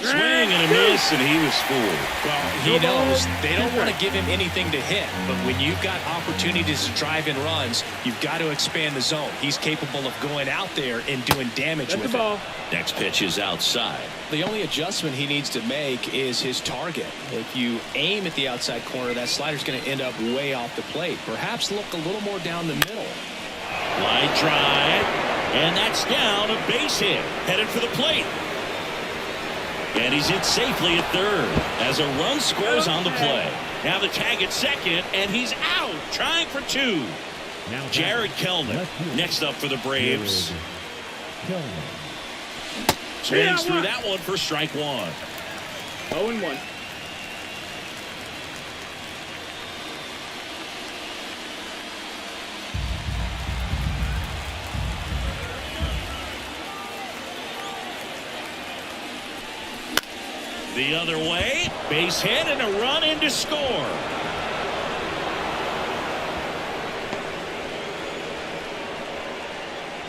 Swing and a miss, and he was fooled.
Well, he knows they don't want to give him anything to hit, but when you've got opportunities to drive in runs, you've got to expand the zone. He's capable of going out there and doing damage with it.
Next pitch is outside.
The only adjustment he needs to make is his target. If you aim at the outside corner, that slider's going to end up way off the plate. Perhaps look a little more down the middle.
Line drive, and that's down, a base hit, headed for the plate. And he's in safely at third as a run scores on the play. Now the tag at second, and he's out, trying for 2.
Now
Jared Kellner next up for the Braves. Swings through that one for strike 1.
0-1.
The other way, base hit and a run in to score.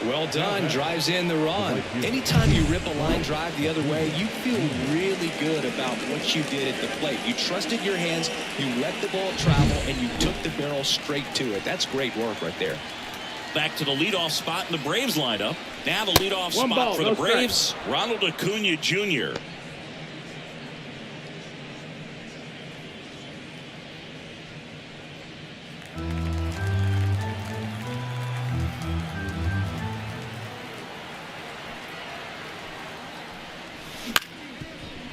Well done, drives in the run. Anytime you rip a line drive the other way, you feel really good about what you did at the plate. You trusted your hands, you let the ball travel, and you took the barrel straight to it. That's great work right there.
Back to the leadoff spot in the Braves lineup. Now the leadoff spot for the Braves, Ronald Acuna Jr.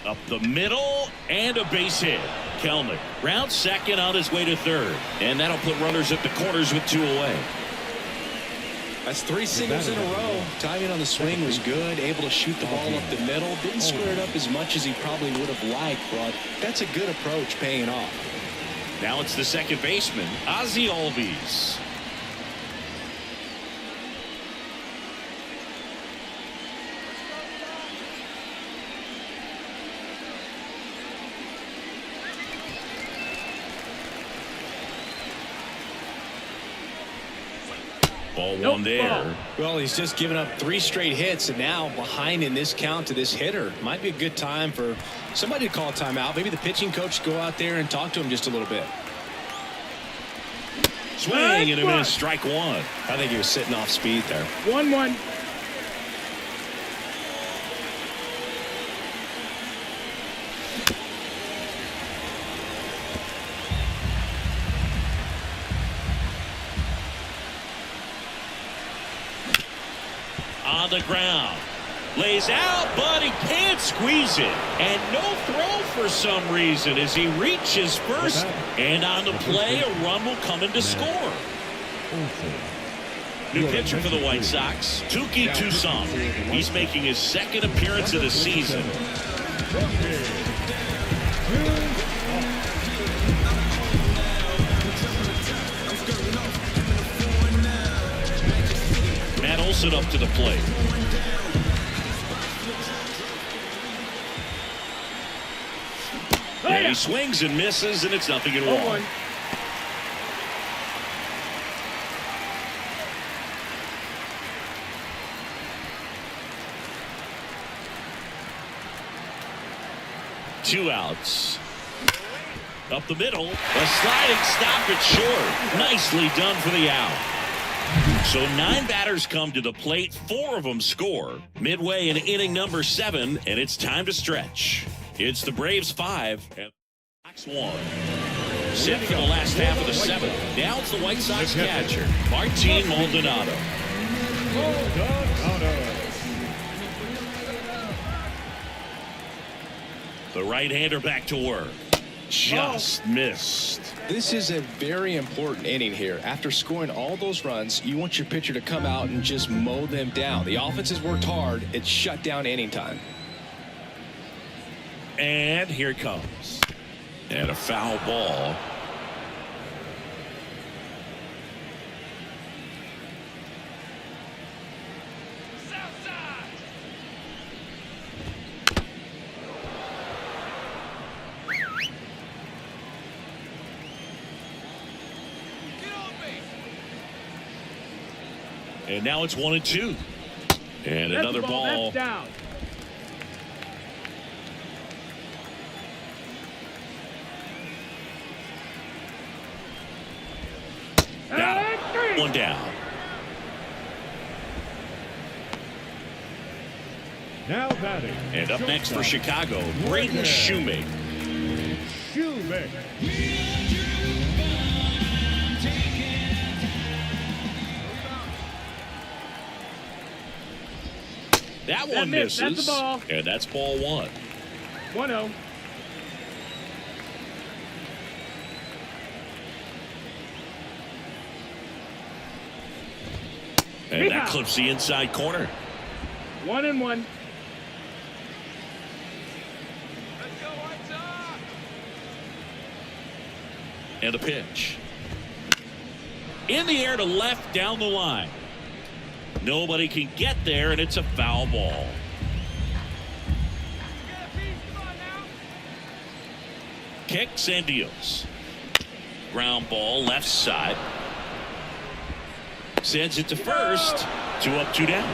Up the middle and a base hit. Kellner round second on his way to third. And that'll put runners at the corners with 2 away.
That's 3 singles in a row. Timing on the swing was good. Able to shoot the ball up the middle. Didn't square it up as much as he probably would have liked, but that's a good approach paying off.
Now it's the second baseman, Ozzie Albies. Ball one there.
Well, he's just given up 3 straight hits, and now behind in this count to this hitter. Might be a good time for somebody to call a timeout. Maybe the pitching coach go out there and talk to him just a little bit.
Swing and a miss. Strike one.
I think he was sitting off speed there.
1-1.
On the ground. Lays out, but he can't squeeze it. And no throw for some reason as he reaches first. And on the play, a run will come in to score. New pitcher for the White Sox, Touki Toussaint. He's making his 2nd appearance of the season. Matt Olson up to the plate. And he swings and misses, and it's 0-1. Two outs. Up the middle. A sliding stop it short. Nicely done for the out. So 9 batters come to the plate. 4 of them score. Midway in inning number 7, and it's time to stretch. It's the Braves 5 and Sox 1. Set for the last half of the 7th. Now it's the White Sox catcher, Martin Maldonado. The right-hander back to work. Just missed.
This is a very important inning here. After scoring all those runs, you want your pitcher to come out and just mow them down. The offense has worked hard. It's shut down inning time.
And here it comes. And a foul ball. And now it's 1-2. And another ball.
Down.
One down.
Now batting.
And up next for Chicago, Braden Shoemaker. That one misses.
That's the ball.
And that's ball 1.
1-0.
And that clips the inside corner.
1-1.
And a pitch. In the air to left down the line. Nobody can get there, and it's a foul ball. Kicks and deals. Ground ball left side. Sends it to first. 2 up, 2 down.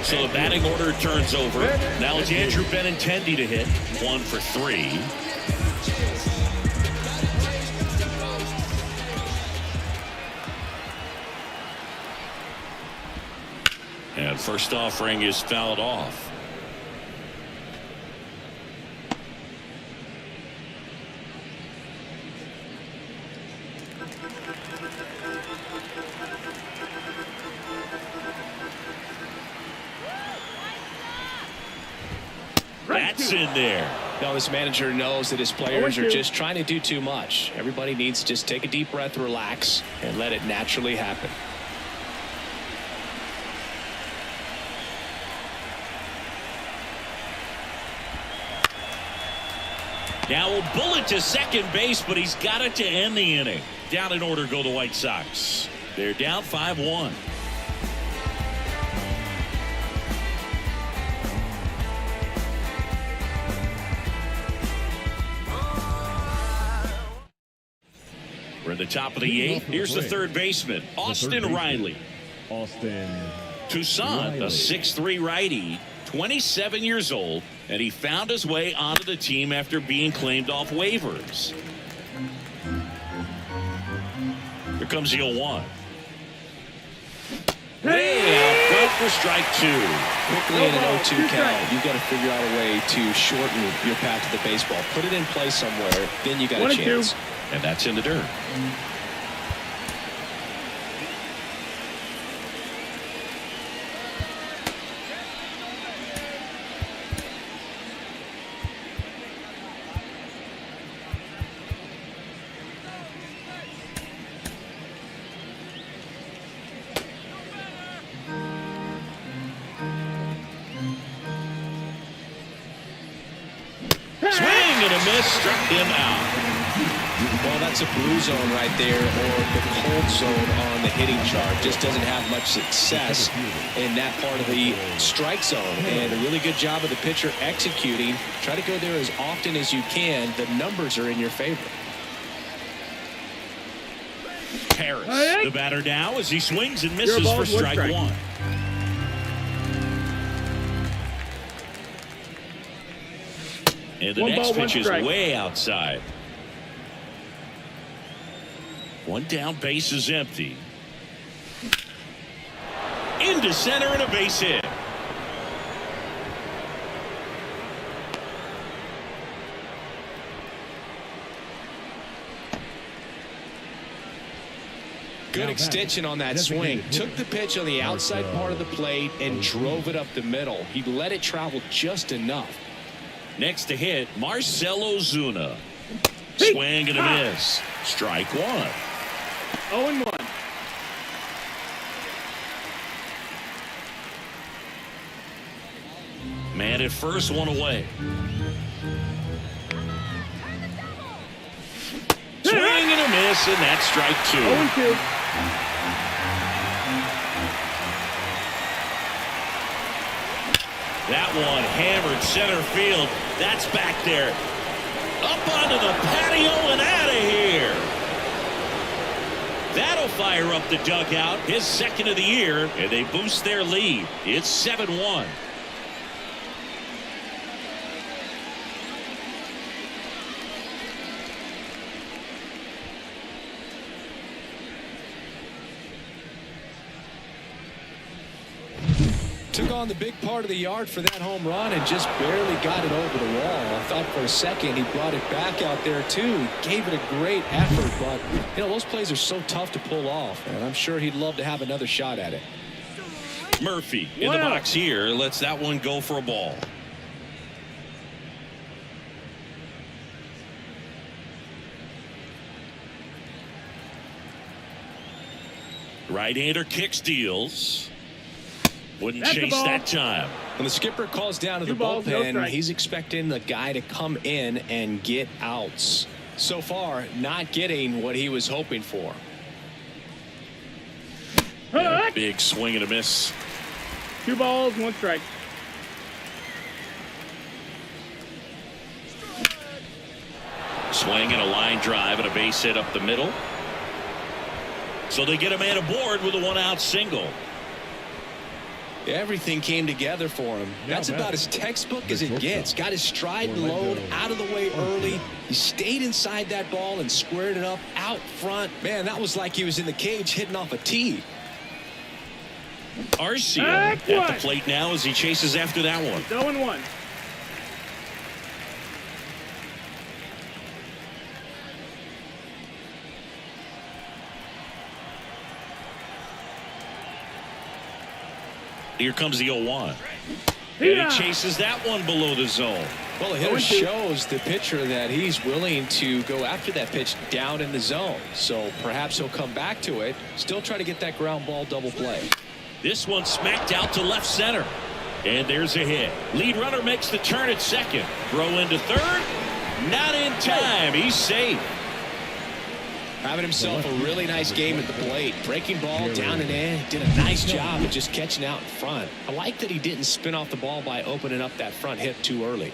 So the batting order turns over. Now it's Andrew Benintendi to hit. 1 for 3. And first offering is fouled off. That's in there.
Now this manager knows that his players are just trying to do too much. Everybody needs to just take a deep breath, relax, and let it naturally happen.
Now a bullet to second base, but he's got it to end the inning. Down in order go the White Sox. They're down 5-1. the top of the 8th, here's the third baseman, Austin Riley.
Austin
Toussaint, a 6'3" righty, 27 years old, and he found his way onto the team after being claimed off waivers. Here comes the 0-1. Way out front for strike 2.
Quickly in an 0-2 count, you've got to figure out a way to shorten your path to the baseball. Put it in play somewhere, then you got a chance.
And that's in the dirt. Swing and a miss, struck him out.
Well, that's a blue zone right there, or the cold zone on the hitting chart. Just doesn't have much success in that part of the strike zone. And a really good job of the pitcher executing. Try to go there as often as you can. The numbers are in your favor.
Harris, the batter now, as he swings and misses for strike 1. And the next pitch is way outside. One down, base is empty. Into center and a base hit.
Good extension on that swing. Took the pitch on the outside part of the plate and drove it up the middle. He let it travel just enough.
Next to hit, Marcell Ozuna. Swing and a miss. Strike 1.
0-1.
Man at first, one away. Swing and a miss, and that's strike 2.
0-2.
That one hammered center field. That's back there. Up onto the patio and out of here. That'll fire up the dugout. His second of the year, and they boost their lead. It's 7-1.
Took on the big part of the yard for that home run and just barely got it over the wall. I thought for a second he brought it back out there too. Gave it a great effort, but you know those plays are so tough to pull off, and I'm sure he'd love to have another shot at it.
Murphy in the box here lets that one go for a ball. Right-hander kick steals. Wouldn't chase that time.
When the skipper calls down to the bullpen, he's expecting the guy to come in and get outs. So far, not getting what he was hoping for.
Yeah, big swing and a miss.
2 balls, 1 strike.
Swing and a line drive and a base hit up the middle. So they get a man aboard with a 1-out single.
Everything came together for him. That's about as textbook as it gets. Got his stride and load out of the way early. He stayed inside that ball and squared it up out front. Man, that was like he was in the cage hitting off a tee.
Arcia at the plate now as he chases after that one.
0-1.
Here comes the 0-1. And he chases that one below the zone.
Well, the hitter shows the pitcher that he's willing to go after that pitch down in the zone. So perhaps he'll come back to it. Still try to get that ground ball double play.
This one smacked out to left center. And there's a hit. Lead runner makes the turn at second. Throw into third. Not in time. He's safe.
Having himself a really nice game at the plate. Breaking ball down and in. Did a nice job of just catching out in front. I like that he didn't spin off the ball by opening up that front hip too early.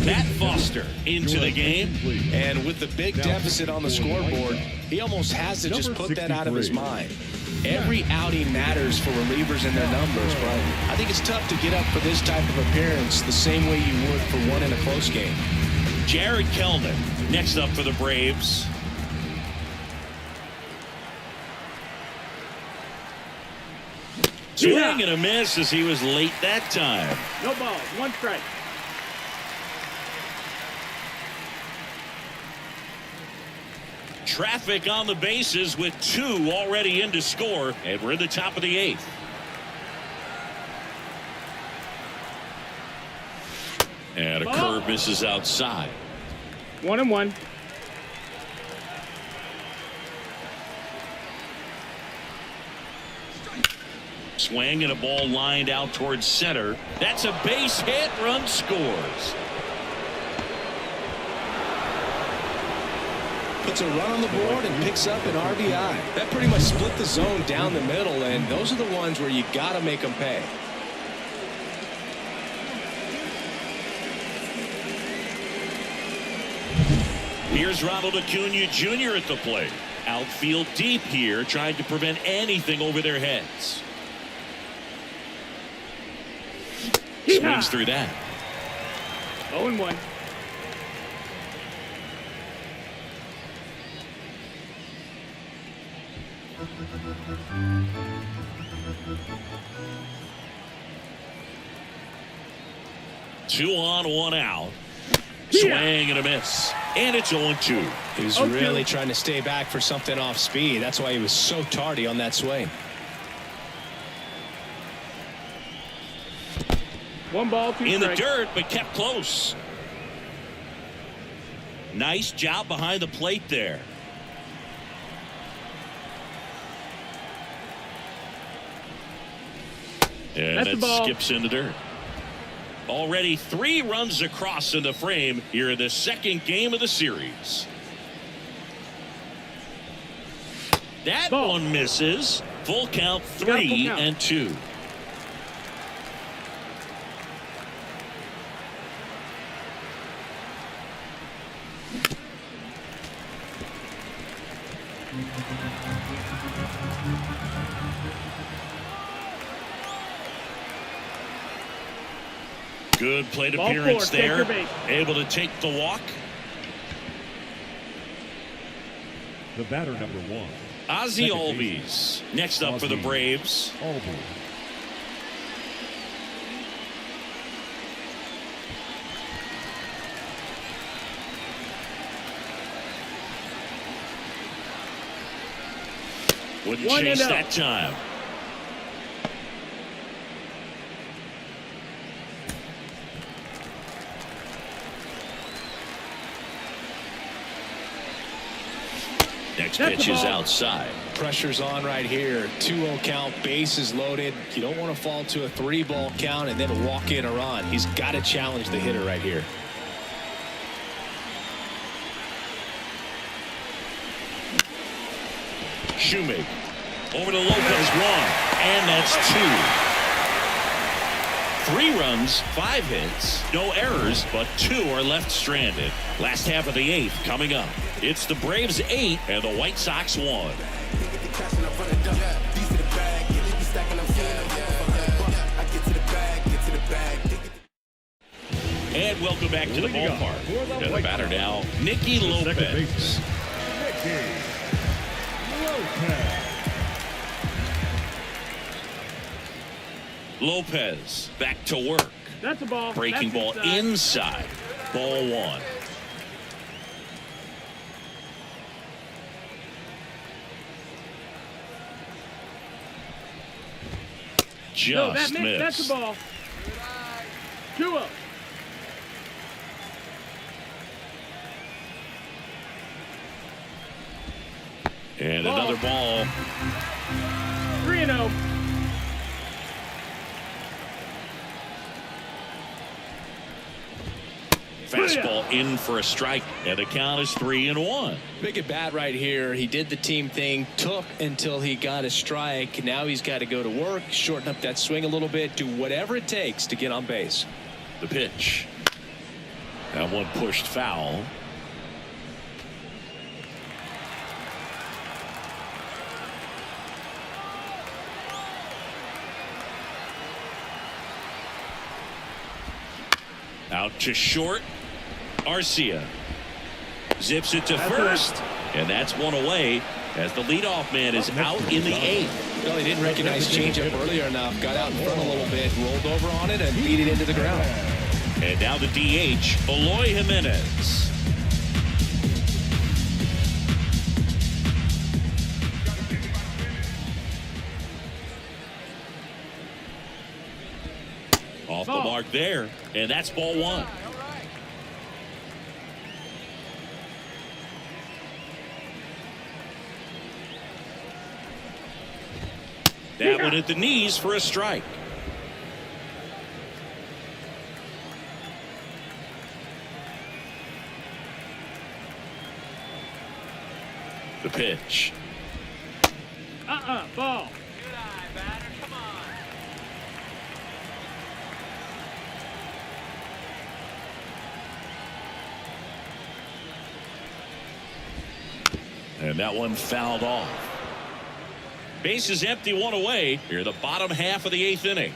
Matt Foster into the game.
And with the big deficit on the scoreboard, he almost has to just put that out of his mind. Every outing matters for relievers and their numbers, but I think it's tough to get up for this type of appearance the same way you would for one in a close game.
Jared Kelman next up for the Braves. Swing and a miss as he was late that time.
No balls, 1 strike.
Traffic on the bases with 2 already in to score, and we're in the top of the 8th. And a curve misses outside.
1-1.
Swing and a ball lined out towards center. That's a base hit. Run scores.
Puts a run on the board and picks up an RBI. That pretty much split the zone down the middle, and those are the ones where you got to make them pay.
Here's Ronald Acuna Jr. at the plate. Outfield deep here, trying to prevent anything over their heads. Swings through that.
0-1.
Two on, 1 out. Swing and a miss. And it's 0-2.
He was really trying to stay back for something off speed. That's why he was so tardy on that swing.
1 ball, 2
in the
strikes.
dirt, but kept close. Nice job behind the plate there. And that skips in the dirt. Already 3 runs across in the frame here in the 2nd game of the series. That one misses. Full count, 3-2. Good plate appearance there. Able to take the walk.
The batter, number 1.
Ozzie Albies next up for the Braves. Wouldn't chase that time. Next pitch is outside.
Pressure's on right here. 2-0 count, bases loaded. You don't want to fall to a 3-ball count and then walk in a run. He's got to challenge the hitter right here.
Shoemaker over to Lopez, 1, and that's 2. 3 runs, 5 hits, no errors, but 2 are left stranded. Last half of the 8th coming up. It's the Braves 8 and the White Sox 1. And welcome back to the ballpark. And the batter now, Nicky Lopez. Lopez back to work.
That's a ball.
Breaking ball inside. Ball 1. Just missed.
That's the ball. 2-0.
And another ball.
3-0.
Fastball in for a strike, and the count is 3-1.
Big at bat right here. He did the team thing, took until he got a strike. Now he's got to go to work, shorten up that swing a little bit, do whatever it takes to get on base.
The pitch. That one pushed foul. Out to short. Arcia zips it to first, and that's one away as the leadoff man is out in the 8th.
Well, he didn't recognize changeup earlier enough. Got out in front a little bit, rolled over on it, and beat it into the ground.
And now the DH, Eloy Jimenez. Off the mark there, and that's ball 1. That one at the knees for a strike. The pitch.
Ball.
And that one fouled off. Base is empty, one away. Here, the bottom half of the 8th inning.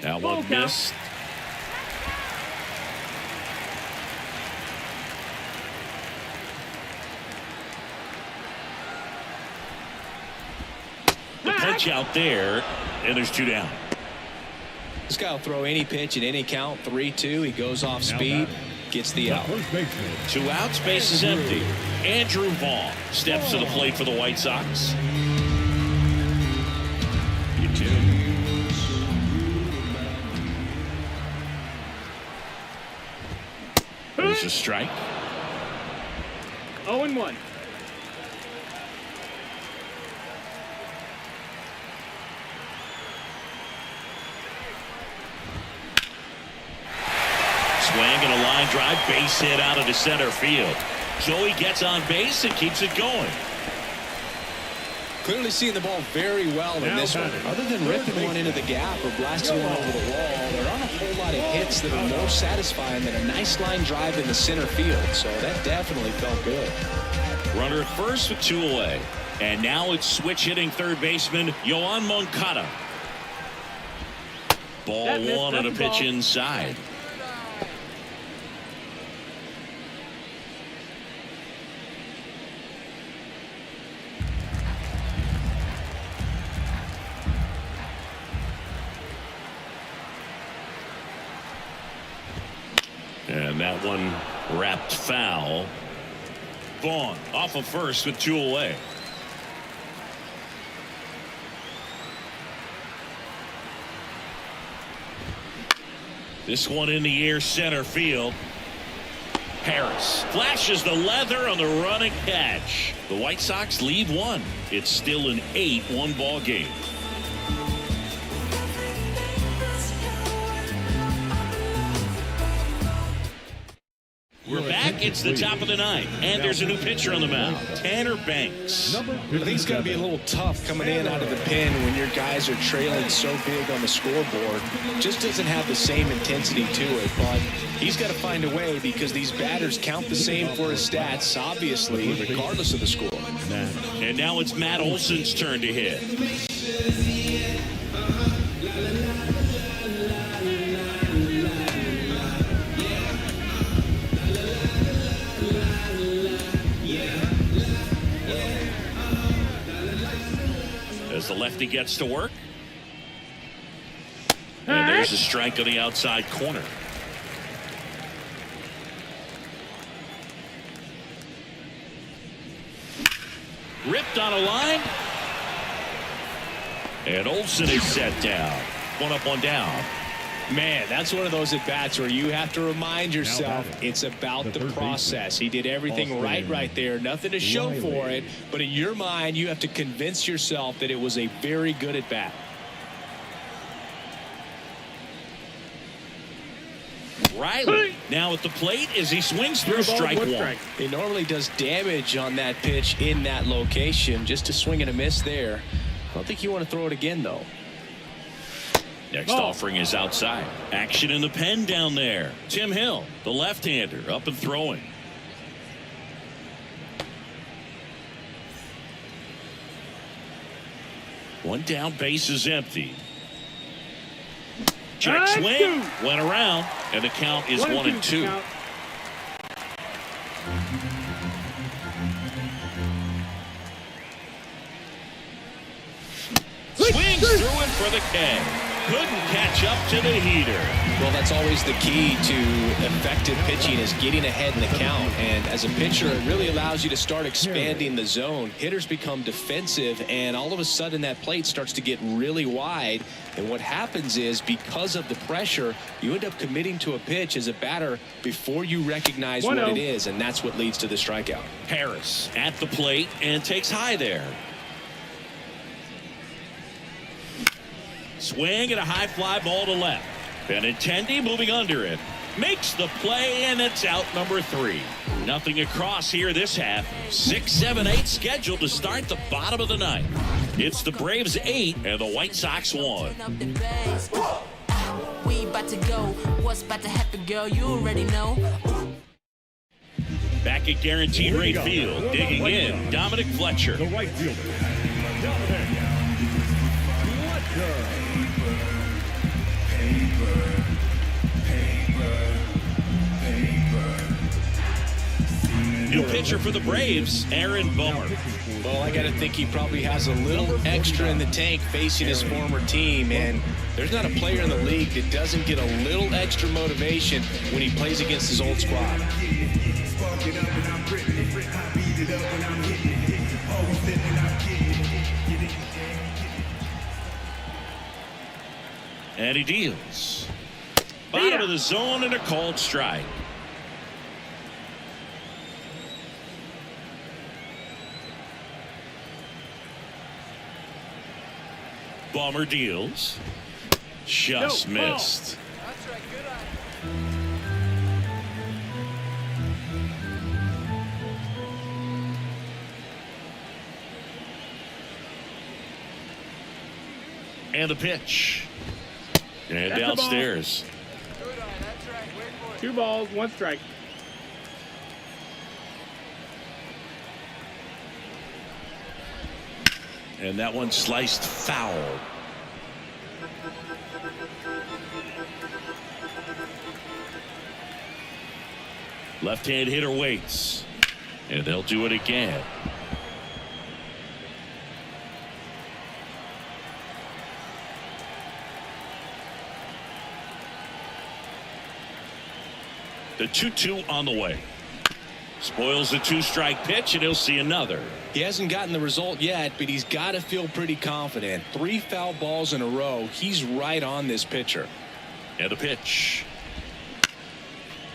That one missed. The punch out there, and there's 2 down.
This guy will throw any pitch at any count. 3-2. He goes off speed, gets the out.
2 outs, base is empty. Andrew Vaughn steps to the plate for the White Sox. There's a strike.
0-1.
Swing and a line drive, base hit out into center field. Joey gets on base and keeps it going.
Clearly seeing the ball very well in this one. Other than ripping one into the gap or blasting one over the wall, there aren't a whole lot of hits that are more satisfying than a nice line drive in the center field. So that definitely felt good.
Runner at first with 2 away. And now it's switch hitting third baseman Yoan Moncada. Ball 1 on a pitch inside. And that one wrapped foul. Vaughn off of first with 2 away. This one in the air center field. Harris flashes the leather on the running catch. The White Sox lead 1. It's still an 8-1 ball game. We're back. It's the top of the 9th, and there's a new pitcher on the mound, Tanner Banks.
I think it's going to be a little tough coming in out of the pen when your guys are trailing so big on the scoreboard. Just doesn't have the same intensity to it, but he's got to find a way because these batters count the same for his stats, obviously, regardless of the score.
And now it's Matt Olson's turn to hit. As the lefty gets to work. And there's a strike on the outside corner. Ripped on a line. And Olson is set down. 1 up, 1 down.
Man, that's one of those at-bats where you have to remind yourself it's about the process. He did everything right there. Nothing to show for it. But in your mind, you have to convince yourself that it was a very good at-bat.
Riley now at the plate as he swings through strike 1.
He normally does damage on that pitch in that location. Just a swing and a miss there. I don't think you want to throw it again, though.
Next
Ball.
offering is outside. Action in the pen down there. Tim Hill, the left-hander, up and throwing. One down, base is empty. Check swing, went around, and the count is 1-2.
Count.
Swings through it for the K. Couldn't catch up to the heater.
Well, that's always the key to effective pitching, is getting ahead in the count. And as a pitcher, it really allows you to start expanding the zone. Hitters become defensive, and all of a sudden that plate starts to get really wide. And what happens is, because of the pressure, you end up committing to a pitch as a batter before you recognize what it is, and that's what leads to the strikeout.
Harris at the plate and takes high there. Swing and a high fly ball to left. Benintendi moving under it. Makes the play, and it's out number 3. Nothing across here this half. 6, 7, 8 scheduled to start the bottom of the ninth. It's the Braves 8 and the White Sox 1.
We about to go. What's about to happen, girl? You already know.
Back at Guaranteed Rate Field, digging in, Dominic Fletcher.
The right fielder, Dominic Fletcher.
New pitcher for the Braves, Aaron Bummer.
Well, I got to think he probably has a little extra in the tank facing his former team, and there's not a player in the league that doesn't get a little extra motivation when he plays against his old squad.
And he deals. Bottom of the zone and a called strike. Bummer deals. Just missed.
That's right. Good eye.
And the pitch. And
That's
downstairs.
Good eye. That's right. Wait for it. 2 balls, 1 strike.
And that one sliced foul. Left-hand hitter waits. And they'll do it again. The 2-2 on the way. Spoils the 2-strike pitch, and he'll see another.
He hasn't gotten the result yet, but he's got to feel pretty confident. 3 foul balls in a row. He's right on this pitcher.
And the pitch.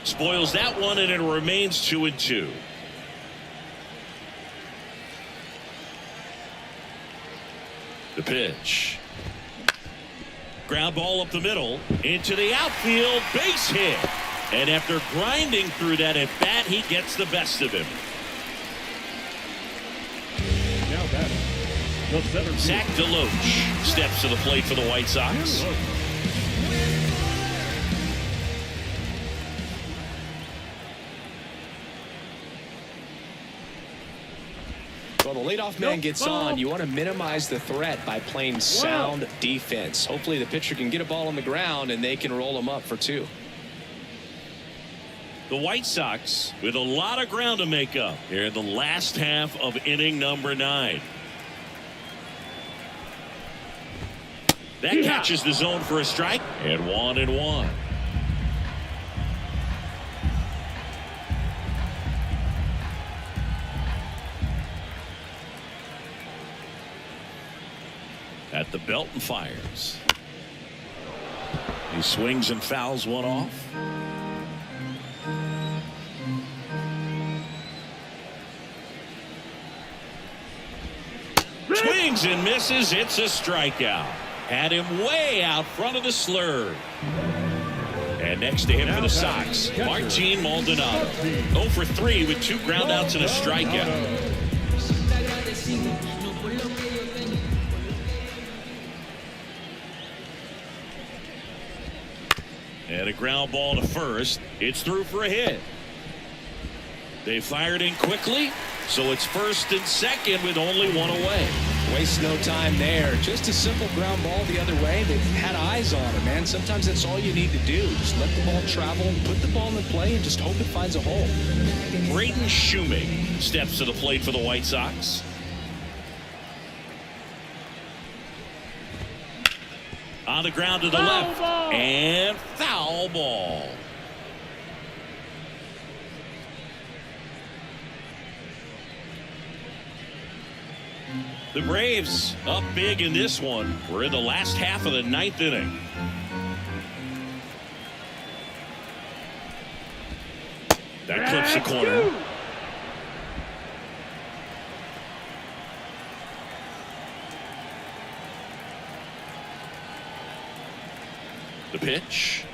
Spoils that one, and it remains 2-2. The pitch. Ground ball up the middle, into the outfield, base hit. And after grinding through that at bat, he gets the best of him.
Now batting, the center
Zach
fielder,
DeLoach steps to the plate for the White Sox.
Well, the leadoff man gets on. You want to minimize the threat by playing sound defense. Hopefully the pitcher can get a ball on the ground and they can roll him up for 2.
The White Sox with a lot of ground to make up here in the last half of inning number 9. That catches the zone for a strike, and 1-1. At the belt and fires. He swings and fouls one off. Swings and misses. It's a strikeout. Had him way out front of the slur. And next to him for the Sox, Martin Maldonado. 0 for 3 with 2 groundouts and a strikeout. And a ground ball to first. It's through for a hit. They fired in quickly, so it's first and second with only one away.
Waste no time there. Just a simple ground ball the other way. They've had eyes on it, man. Sometimes that's all you need to do. Just let the ball travel, put the ball in play, and just hope it finds a hole.
Braden Shoeming steps to the plate for the White Sox. On the ground to the left. And foul ball. The Braves up big in this one. We're in the last half of the ninth inning. That clips the corner. The pitch.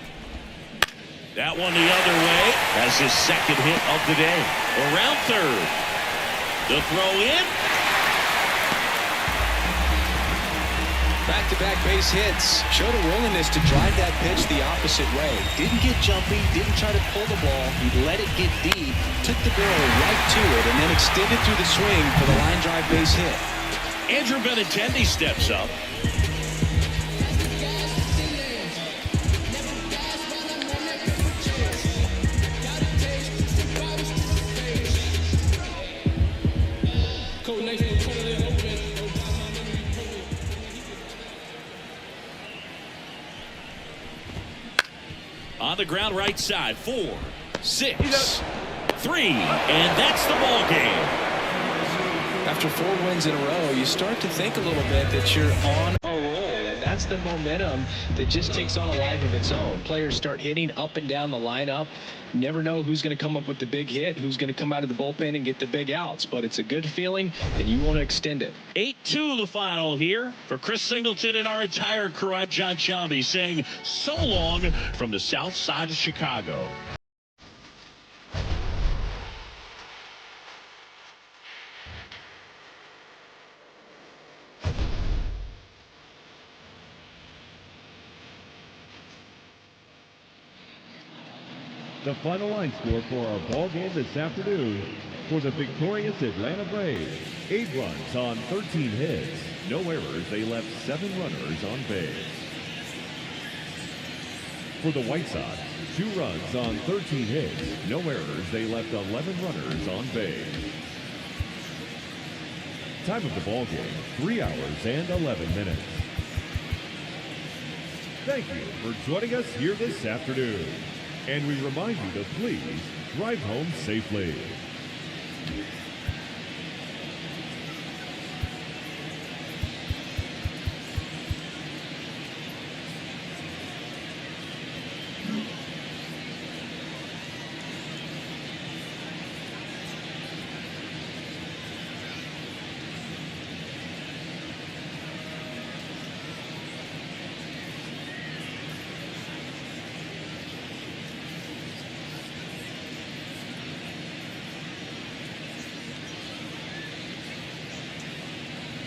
That one the other way. That's his second hit of the day. Around third. The throw in.
Back-to-back base hits. Showed a willingness to drive that pitch the opposite way. Didn't get jumpy, didn't try to pull the ball. He let it get deep, took the barrel right to it, and then extended through the swing for the line drive base hit.
Andrew Benintendi steps up. On the ground right side, 4, 6, 3, and that's the ball game.
After 4 wins in a row, you start to think a little bit that you're on a roll, and that's the momentum that just takes on a life of its own. Players start hitting up and down the lineup. You never know who's going to come up with the big hit, who's going to come out of the bullpen and get the big outs, but it's a good feeling, and you want to extend it.
8-2 the final here. For Chris Singleton and our entire crew, I'm John Shelby saying so long from the south side of Chicago.
The final line score for our ball game this afternoon for the victorious Atlanta Braves. 8 runs on 13 hits. No errors. They left 7 runners on base. For the White Sox, 2 runs on 13 hits. No errors. They left 11 runners on base. Time of the ball game, 3 hours and 11 minutes. Thank you for joining us here this afternoon. And we remind you to please drive home safely.